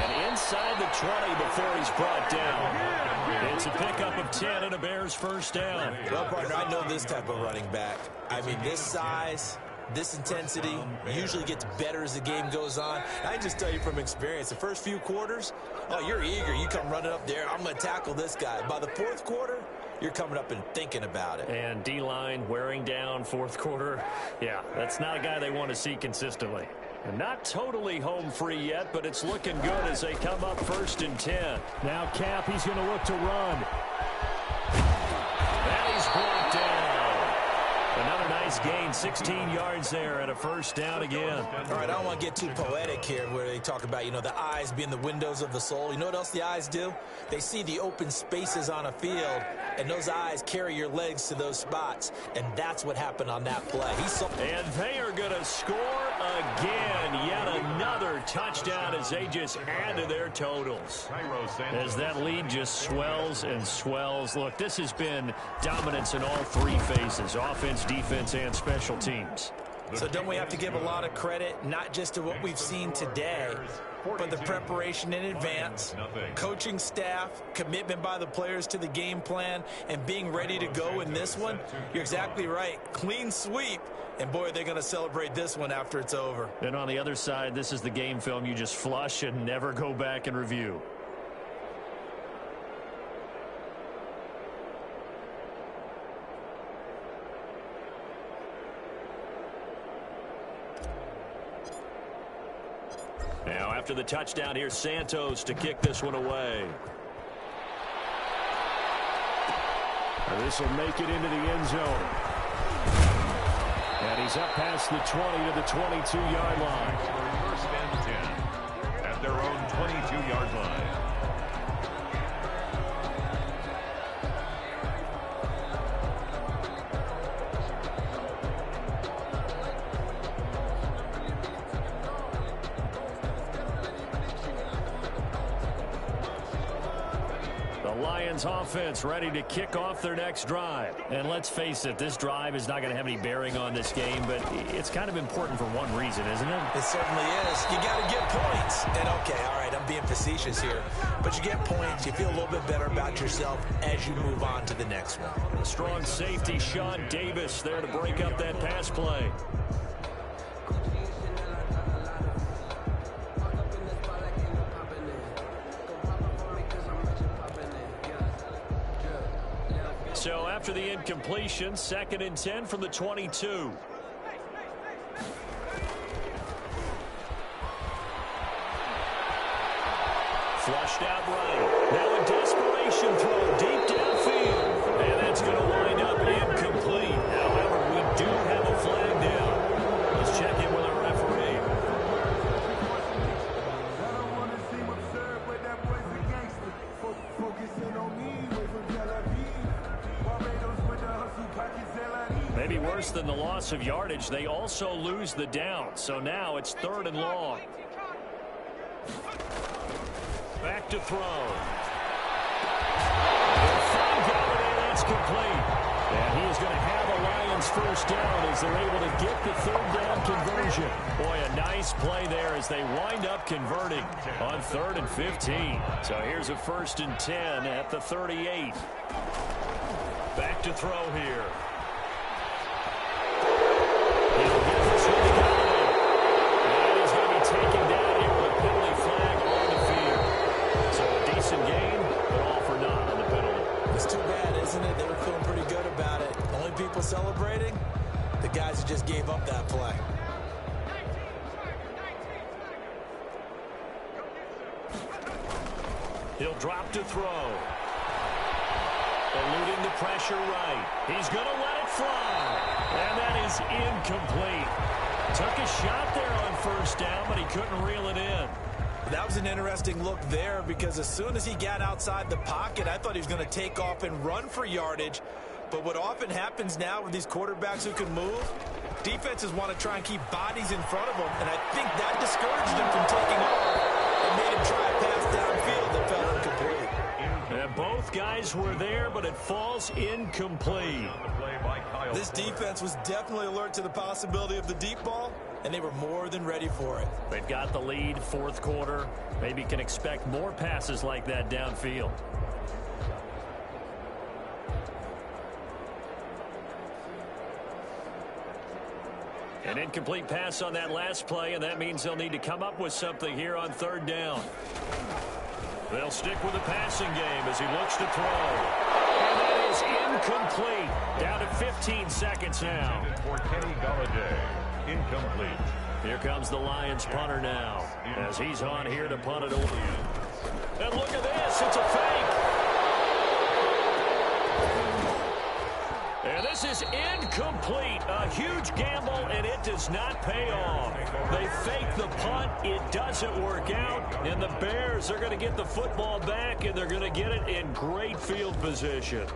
And inside the 20 before he's brought down. It's a pickup of 10 and a Bears first down. Well, partner, I know this type of running back. I mean, this size, this intensity usually gets better as the game goes on. I can just tell you from experience, the first few quarters, oh, you're eager. You come running up there, I'm going to tackle this guy. By the 4th quarter, you're coming up and thinking about it. And D-line wearing down 4th quarter. Yeah, that's not a guy they want to see consistently. And not totally home free yet, but it's looking good as they come up 1st and 10. Now Cap, he's going to look to run. And he's brought down. Another nice gain, 16 yards there and a first down again. All right, I don't want to get too poetic here where they talk about, the eyes being the windows of the soul. You know what else the eyes do? They see the open spaces on a field, and those eyes carry your legs to those spots, and that's what happened on that play. And they are going to score again. Yet another touchdown as they just add to their totals. As that lead just swells and swells. Look, this has been dominance in all three phases, offense, defense, and special teams. So don't we have to give a lot of credit, not just to what we've seen today, but the preparation in advance, coaching staff, commitment by the players to the game plan, and being ready to go in this one? You're exactly right. Clean sweep. And, boy, they're going to celebrate this one after it's over. And on the other side, this is the game film you just flush and never go back and review. Now, after the touchdown, here's Santos to kick this one away. This will make it into the end zone. And he's up past the 20 to the 22-yard line. First and 10 at their own 22-yard line. Lions offense ready to kick off their next drive. And let's face it, this drive is not going to have any bearing on this game, but it's kind of important for one reason, isn't it? It certainly is. You got to get points. And, okay, all right, I'm being facetious here. But you get points, you feel a little bit better about yourself as you move on to the next one. A strong safety, Sean Davis, there to break up that pass play. So after the incompletion, 2nd and 10 from the 22. Flushed out right. Now a desperation throw deep downfield. And that's going to wind up incomplete. However, we do have a flag down. Let's check in with our referee. Maybe worse than the loss of yardage, they also lose the down. So now it's 3rd and long. Back to throw. That's complete. And he is going to have a Lions first down as they're able to get the 3rd down conversion. Boy, a nice play there as they wind up converting on 3rd and 15. So here's a 1st and 10 at the 38. Back to throw here. Celebrating the guys who just gave up that play. He'll drop to throw. Eluding the pressure right. He's going to let it fly. And that is incomplete. Took a shot there on 1st down, but he couldn't reel it in. That was an interesting look there because as soon as he got outside the pocket, I thought he was going to take off and run for yardage. But what often happens now with these quarterbacks who can move, defenses want to try and keep bodies in front of them, and I think that discouraged him from taking off and made him try a pass downfield that fell incomplete. And both guys were there, but it falls incomplete. This defense was definitely alert to the possibility of the deep ball, and they were more than ready for it. They've got the lead, 4th quarter. Maybe can expect more passes like that downfield. An incomplete pass on that last play, and that means they'll need to come up with something here on 3rd down. They'll stick with the passing game as he looks to throw. And that is incomplete. Down to 15 seconds now. For Kenny Galladay, incomplete. Here comes the Lions punter now as he's on here to punt it away. And look at this. It's a fake. And this is incomplete. A huge gamble, and it does not pay off. They fake the punt. It doesn't work out. And the Bears are going to get the football back, and they're going to get it in great field position.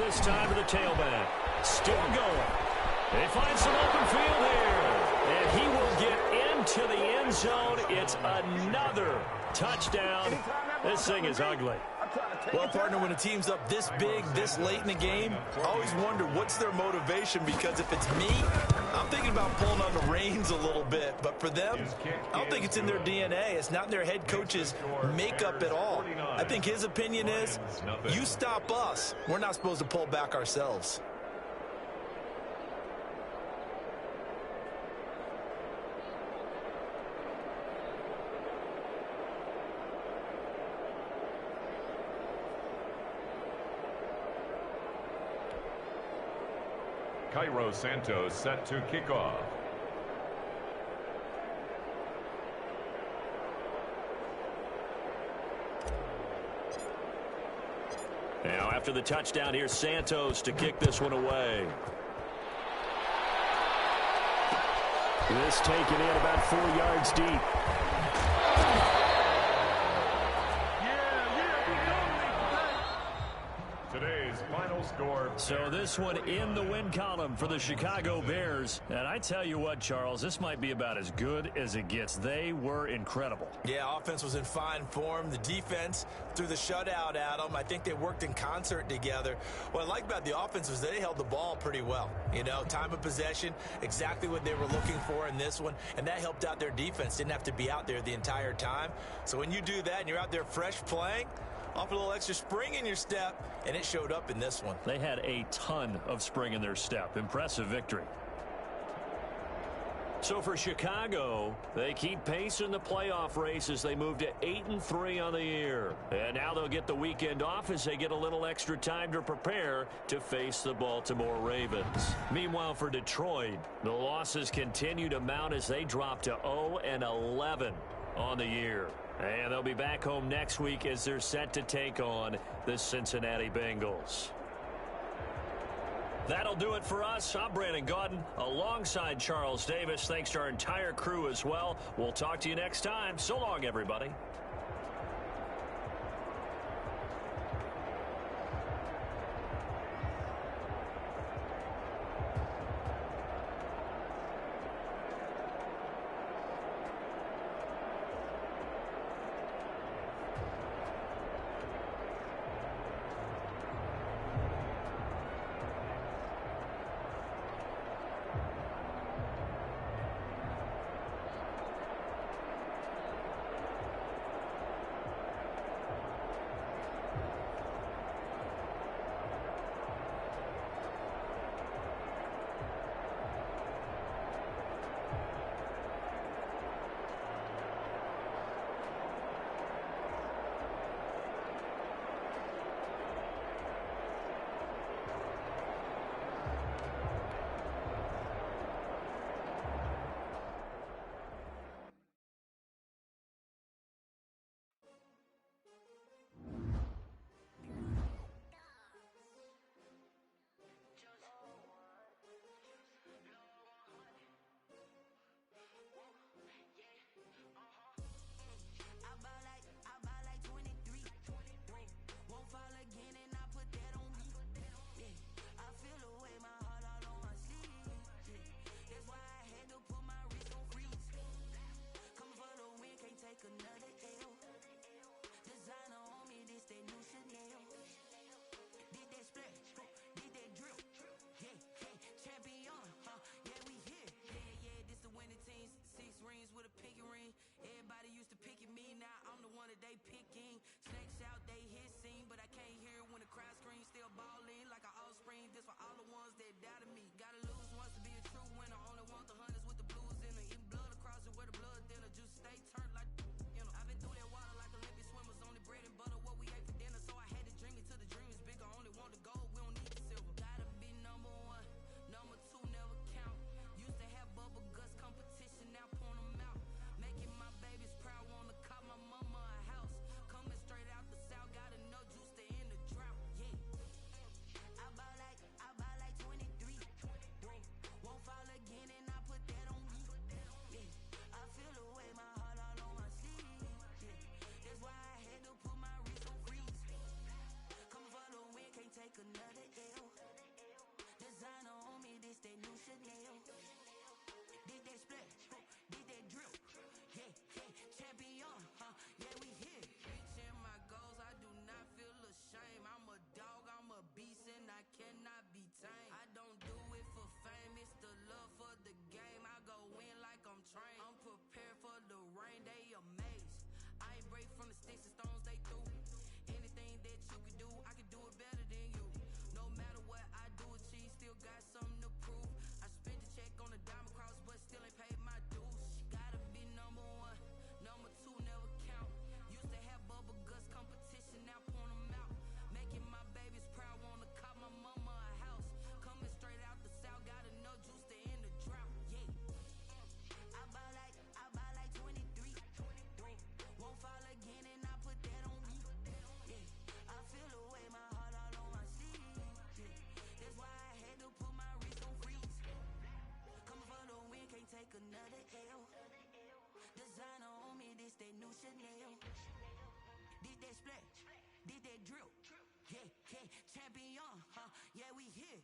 this time to the tailback. Still going. They find some open field here. And he will get into the end zone. It's another touchdown. This thing is ugly. Well, partner, when a team's up this big, this late in the game, I always wonder what's their motivation, because if it's me, I'm thinking about pulling on the reins a little bit. But for them, I don't think it's in their DNA. It's not in their head coach's makeup at all. I think his opinion is, you stop us, we're not supposed to pull back ourselves. Cairo Santos set to kick off. Now after the touchdown, here's Santos to kick this one away. This taken in about 4 yards deep. Today's final score. So this one in the win column for the Chicago Bears. And I tell you what, Charles, this might be about as good as it gets. They were incredible. Yeah, offense was in fine form. The defense threw the shutout at them. I think they worked in concert together. What I like about the offense was they held the ball pretty well. You know, time of possession, exactly what they were looking for in this one. And that helped out their defense. Didn't have to be out there the entire time. So when you do that and you're out there fresh playing, off a little extra spring in your step, and it showed up in this one. They had a ton of spring in their step. Impressive victory. So for Chicago, they keep pace in the playoff race as they move to 8-3 on the year. And now they'll get the weekend off as they get a little extra time to prepare to face the Baltimore Ravens. Meanwhile, for Detroit, the losses continue to mount as they drop to 0-11 on the year. And they'll be back home next week as they're set to take on the Cincinnati Bengals. That'll do it for us. I'm Brandon Gaudin alongside Charles Davis. Thanks to our entire crew as well. We'll talk to you next time. So long, everybody. Coming straight another L. Designer on me, this that new Chanel. Did that splash, did that drill. Yeah, yeah, champion, huh? Yeah, we here.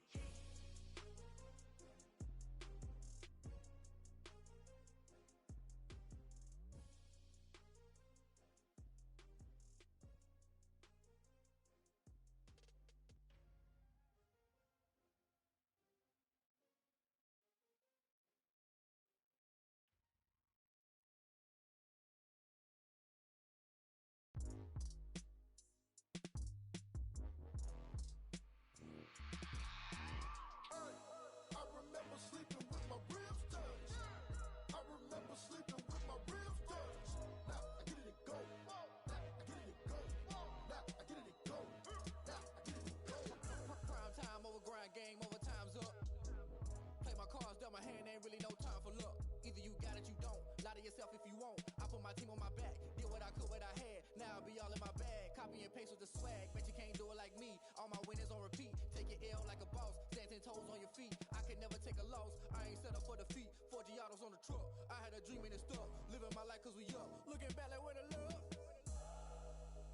If you won't, I put my team on my back. Did what I could, what I had. Now I'll be all in my bag. Copy and paste with the swag. Bet you can't do it like me. All my winners on repeat. Take your L like a boss. Stand 10 toes on your feet. I can never take a loss. I ain't set up for defeat. 4 Giottos on the truck. I had a dream and it stuck. Living my life cause we up. Looking back like where the love.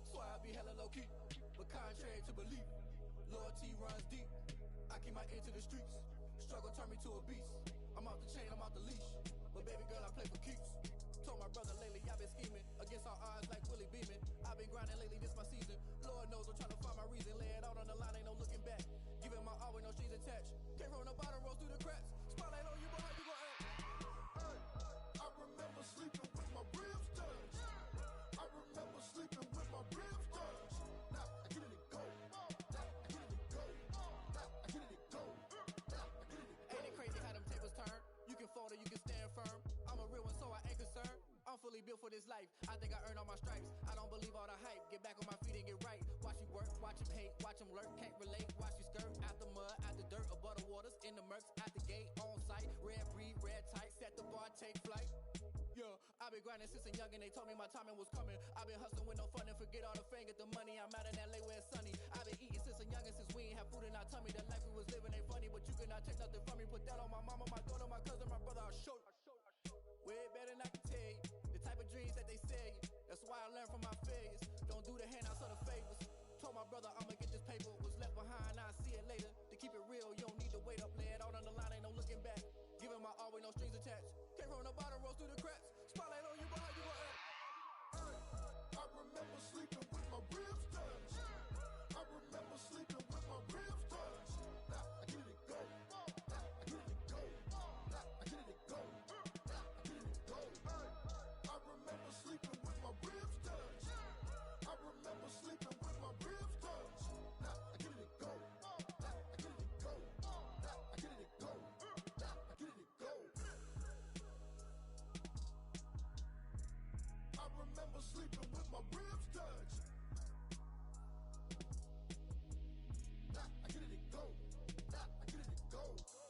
So I be hella low key. But contrary to belief, loyalty runs deep. I keep my ear to the streets. Struggle turn me to a beast. I'm off the chain, I'm off the leash. But baby girl, I play for keeps. Told my brother lately, I've been scheming against all odds like Willie Beeman. I've been grinding lately, this my season. Lord knows I'm trying to find my reason. Lay it out on the line, ain't no looking back. Giving my all with no strings attached. Came from the bottom, rose through the cracks. Spotlight on you, but how you gon' act? I remember sleeping with my ribs touched. I remember sleeping with my ribs touched. Now I get it and go. Now I get it and go. Now I get it and go. Now I get it and go. Ain't it crazy how them tables turn? You can fold or you can stand firm. I'm a real one, so I ain't concerned. I'm fully built for this life. I think I earned all my stripes. I don't believe all the hype. Get back on my feet and get right. Watch you work, watch him hate, watch him lurk. Can't relate, watch you skirt. Out the mud, out the dirt, above the waters, in the murks, out the gate, on site. Red breed, red tight, set the bar, take flight. Yeah, I've been grinding since a youngin'. They told me my timing was coming. I've been hustling with no fun and forget all the fame, get the money. I'm out in LA where it's sunny. I've been eating since a youngin', since we ain't have food in our tummy. The life we was living ain't funny, but you cannot take nothing from me. Put that on my mama, my daughter, my cousin, my brother. I'll show you. Way better than I can tell you. The type of dreams that they sell you. That's why I learned from my failures. Don't do the handouts or the favors. Told my brother I'ma get this paper. Was left behind, I'll see it later. To keep it real, you don't need to wait up. Lay it out on the line, ain't no looking back. Giving my all with no strings attached. Came from the bottom, rose through the cracks. Spotlight on you, but how you gon' act? I remember sleeping with my ribs touched. I remember sleeping with my ribs touched. Now I get it and go. Now I get it and go. Now I get it and go. Now I get it and go. I remember sleeping with my ribs touched. I remember sleeping with my ribs touched. Now I get it and go. Now I get it and go. Now I get it and go. Now I get it and go. I remember sleeping with my ribs touched. Now I get it and go. Now I get it and go. This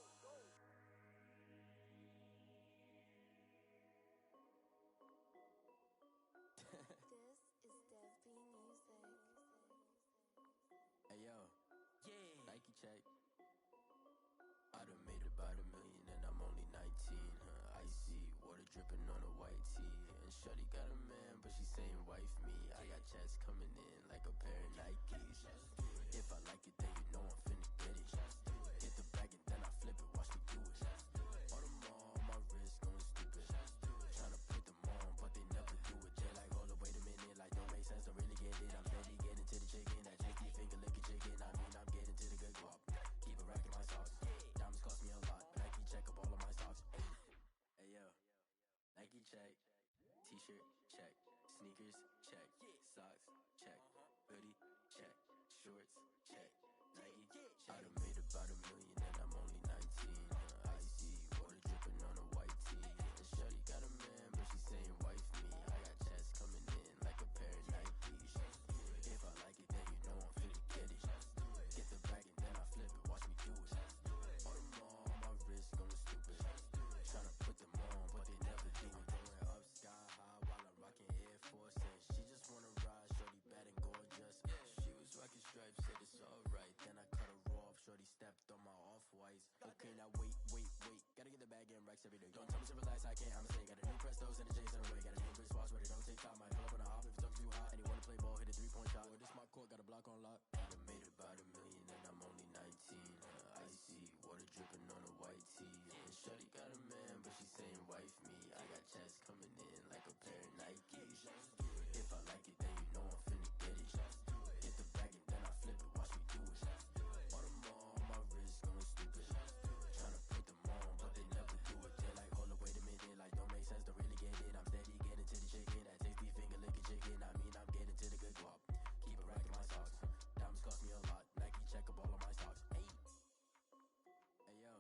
is Dev B Music. Hey yo, yeah, Nike check. I done made about $1 million and I'm only 19. Icy water dripping on a white tee. And shorty got a man, but she saying wife me. I got checks coming in like a pair of Nikes. If I like it, then you know I'm finna get it. Hit the bag and then I flip it. Watch me do it. All them on my wrist going stupid. Tryna put them on, but they never do it. They like, hold up, wait a minute, like don't make sense, don't really get it. I'm steady getting to the chicken, that chicky finger licking chicken. I mean, I'm getting to the good guap. Keep a rack in my socks. Diamonds cost me a lot, but Nike check up all of my socks. Hey yo, Nike check, t-shirt check, sneakers check, socks check, hoodie check, shorts check, Nike check. I done made about $1 million and I'm only 19. Icy water dripping on a white tee. And shorty got a man, but she saying wife me. I got checks coming in like a pair of Nikes. If I like it, then you know I'm finna get it. Get the bag and then I flip it. Watch me do it. All them on my wrist going stupid. Tryna put them on, but they never do it. Going up sky high while I'm rocking Air Force. And she just wanna ride, shorty bad and gorgeous. She was rocking stripes, said it's alright. Then I cut her off, shorty stepped on my off-whites. Okay, now wait. Gotta get the bag and racks every day. Don't tell me simple lies, I can't, I'ma say. Got a new Prestos and the J's on the way. Got a new Chris Boss, ready, don't take time. Might pull up on the hop if it's up too hot. And you wanna play ball, hit a 3-point shot. Well, this my court, got a block on lock. I done made about $1 million and I'm only 19. Icy, water dripping on a white tee. And shorty got a man, but she saying wife me. I got checks coming in like a pair of Nikes. If I like it, then you know I'm finna get it. Hit the bag and then I flip it, watch me do it. On them all, on my wrist, going stupid. Tryna put them on, but they never do it. They're like, hold up, wait a minute, like don't make sense, don't really get it. I'm steady getting to the chicken, that tasty finger licking chicken. I mean, I'm getting to the good guap. Keep a rack in my socks. Diamonds cost me a lot. Nike check up all of my stocks. Hey, hey yo,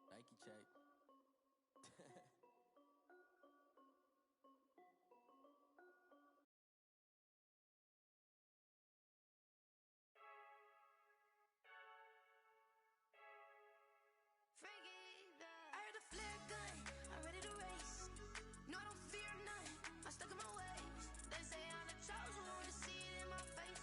Nike check. I heard a flare gun, I'm ready to race. No, I don't fear none, I'm stuck in my ways. They say I'm the chosen one, see it in my face.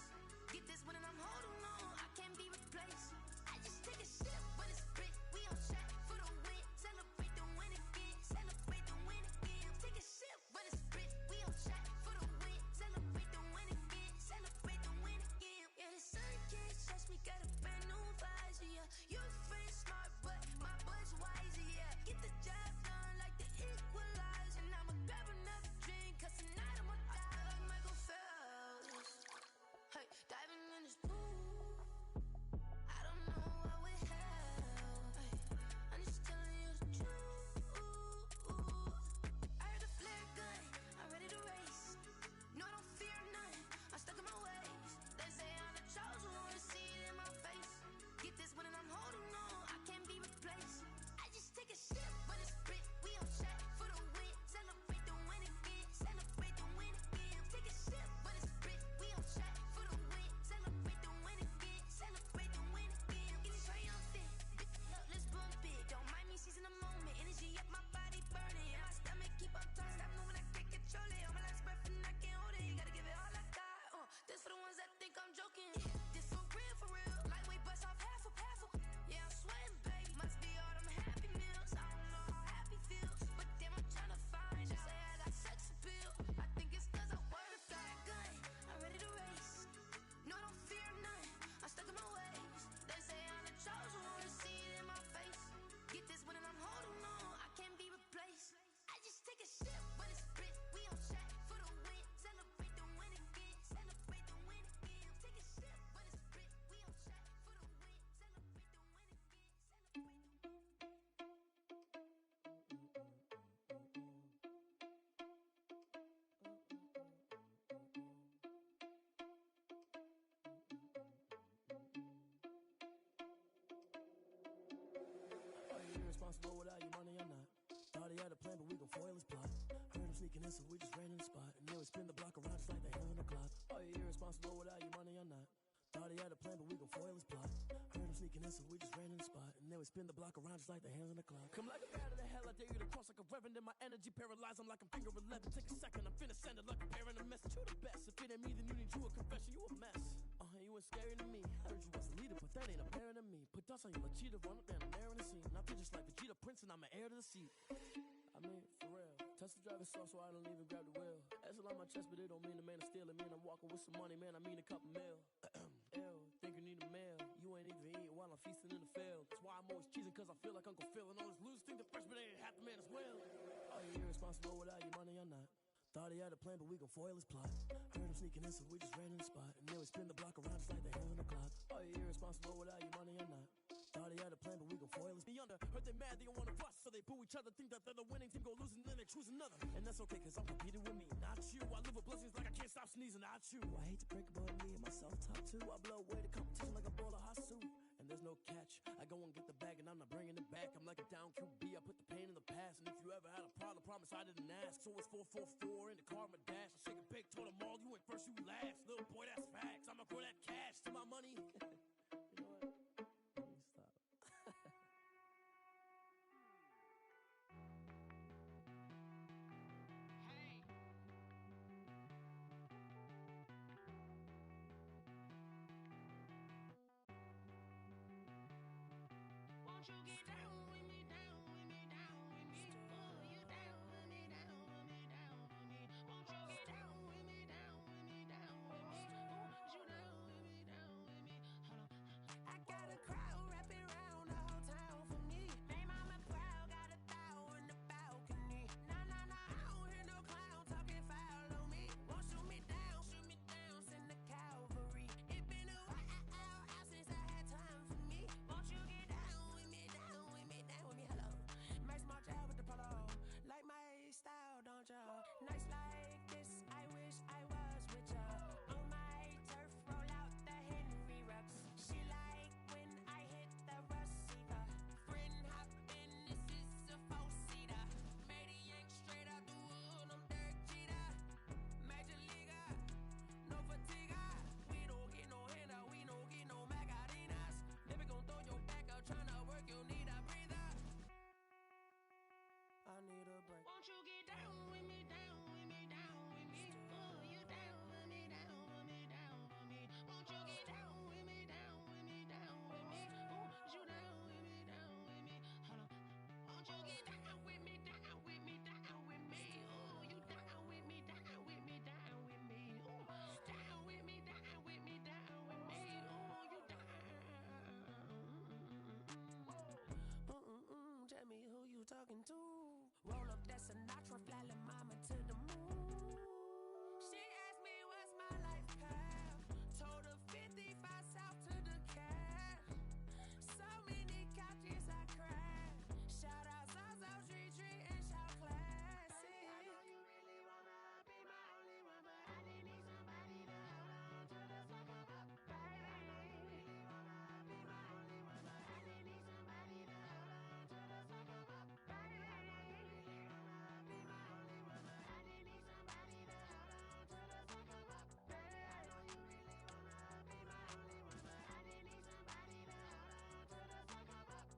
Get this one and I'm holding on, I can't be replaced. I just take a sip when it's brick, we on track for the win. Celebrate the win again, celebrate the win again. Take a sip when it's brick, we on track for the win. Celebrate the win again, celebrate the win again. Yeah, the sun can't touch me, got a brand new visor, yeah. Your friend smart, but my bud's wiser, yeah. Get the job done like the equalizer. And I'ma grab another drink, cause tonight I'ma die like Michael Phelps. Hey, diving in this pool, I don't know what would help. Hey, I'm just telling you the truth. I heard a flare gun, I'm ready to race. No, I don't fear none, I'm stuck in my ways. They say I'm the chosen one, see it in my face. Get this one and I'm holding on, I can't be replaced. I just take a sip when it's brick, we on track for the win. Celebrate the win again, celebrate the win again. Take a sip when it's brick, we on track for the win. Celebrate the win again, celebrate the win again. Get it triumphant, up, let's bump it. Don't mind me seizing the moment, energy up my body burning. And my stomach keep on turning, stop moving, I can't control it. On my last breath and I can't hold it, you gotta give it all I got. This for the ones that think I'm joking. This for real, lightweight bust off half a. Yeah, I'm sweating, babe, must be all them happy meals. I don't know how happy feels, but damn, I'm tryna find you. Say I got sex appeal, I think it's cause I wear the fire gun. I'm ready to race, no, I don't fear none, I'm stuck in my ways. They say I'm the chosen one, see it in my face. Get this one and I'm holding on, I can't be replaced. I just take a sip when it's brick, we on track for the win. Celebrate the win again, celebrate the win again. Take a sip when it's brick, we on track for the win. Celebrate the win again, celebrate the win. Are you irresponsible without your money or not? Thought he had a plan, but we gon' foil his plot. Heard him sneaking in, so we just ran in the spot. And then we spin the block around just like the hell on the clock. Are you irresponsible without your money or not? Thought he had a plan, but we gon' foil his plot. Heard him sneaking in, so we just ran in the spot. And then we spin the block around just like the hands on the clock. Come like a bat of the hell, I dare you to cross like a reverend. In my energy paralyzed, I'm like I'm finger 11. Take a second, I'm finna send it like a parent a message. You the best, if it ain't me, then you need you a confession. You a mess, you ain't scary to me. Heard you was a leader, but that ain't apparent to me. Put dust on you like cheetah, run up down the air in the scene. I feel just like Vegeta Prince and I'm an heir to the seat. I mean, for real. Touch the driver's soft so I don't even grab the wheel. That's on my chest, but it don't mean the man is stealing. Mean I'm walking with some money, man, I mean a couple mil. Ew, think you need a meal. You ain't even eating while I'm feasting in the field. That's why I'm always cheesing, cause I feel like Uncle Phil. And all those losers think the freshman ain't half the man as well. Are you irresponsible without your money or not? Thought he had a plan, but we gon' foil his plot. Heard him sneaking in, so we just ran in the spot. And then we spin the block around just like the hell on the clock. Are you irresponsible without your money or not? Thought he had a plan, but we gon' foil his beyonder. Heard they mad, they don't wanna fuss, so they boo each other. Think that they're the winning team, go losing, then they choose another. And that's okay, cause I'm competing with me, not you. I live with blessings like I can't stop sneezing, not you. I hate to break it, but me and myself top two. I blow away the competition like a ball of hot soup. And there's no catch, I go and get the bag and I'm not bringing it back. I'm like a down QB, I put the pain in the past. And if you ever had a problem, promise I didn't ask. So it's 444 in the car, my dash. I shake a big, told them all, you went first, you last. Little boy, that's facts, I'ma grow that cash to my money. You know what? Let me stop. Won't you get down with me, down with me, talking to. Roll up that Sinatra, fly la mama to the moon. She asked me what's my life path. Told her 55 south to the cab. So many couches I cried. Shout out Zazo, Tree Tree, and shout classic. I know you really wanna be my only one, but I just need somebody to hold on to the sucker up, baby. I know you really wanna be my only one, but I just need somebody to hold on to the sucker up, baby. I know you really wanna be my only one, but I just need somebody to hold on to the sucker up, baby. I know you really wanna be my only one, but I just need somebody to hold on to the sucker up.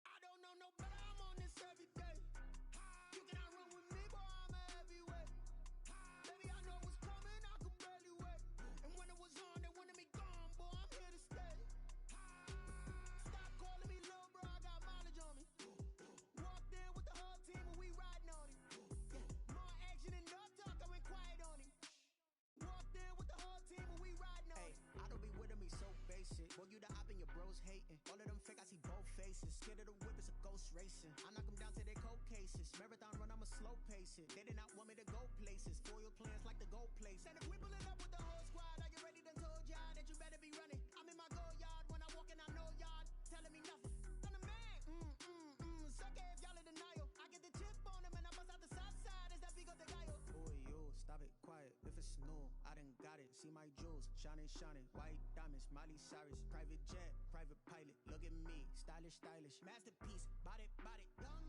I don't know no better, I'm on this every day. You cannot run with me, boy, I'm a heavyweight. Baby, I know what's coming, I could barely wait. And when it was on, they wanted me gone, boy, I'm here to stay. Stop calling me little bro, I got mileage on me. Walked in with the whole team and we riding on it. More action and no talk, I went quiet on him. Walked in with the whole team and we riding on it. I don't be with me so basic. Boy, you the op and your bros hating. All of them fake, I see both faces. Scared of the whip, it's a ghost racing. I knock them down to their cold cases. Marathon run, I'ma slow pace it. They did not want me to go places. Foil plans like the gold place. And if we pulling up with the whole squad, are you ready? Done told y'all that you better be running. I'm in my go yard when I walk in, I know y'all telling me nothing. I'm the man. Suck if y'all in denial. I get the chip on them and I bust out the south side. Is that Vigo de Gallo? Boy, yo, stop it, quiet. If it's new, I done got it. See my jewels, shining, shining. White diamonds, Miley Cyrus. Private jet, private pilot. Look at me, stylish, stylish. Masterpiece, body, body. Young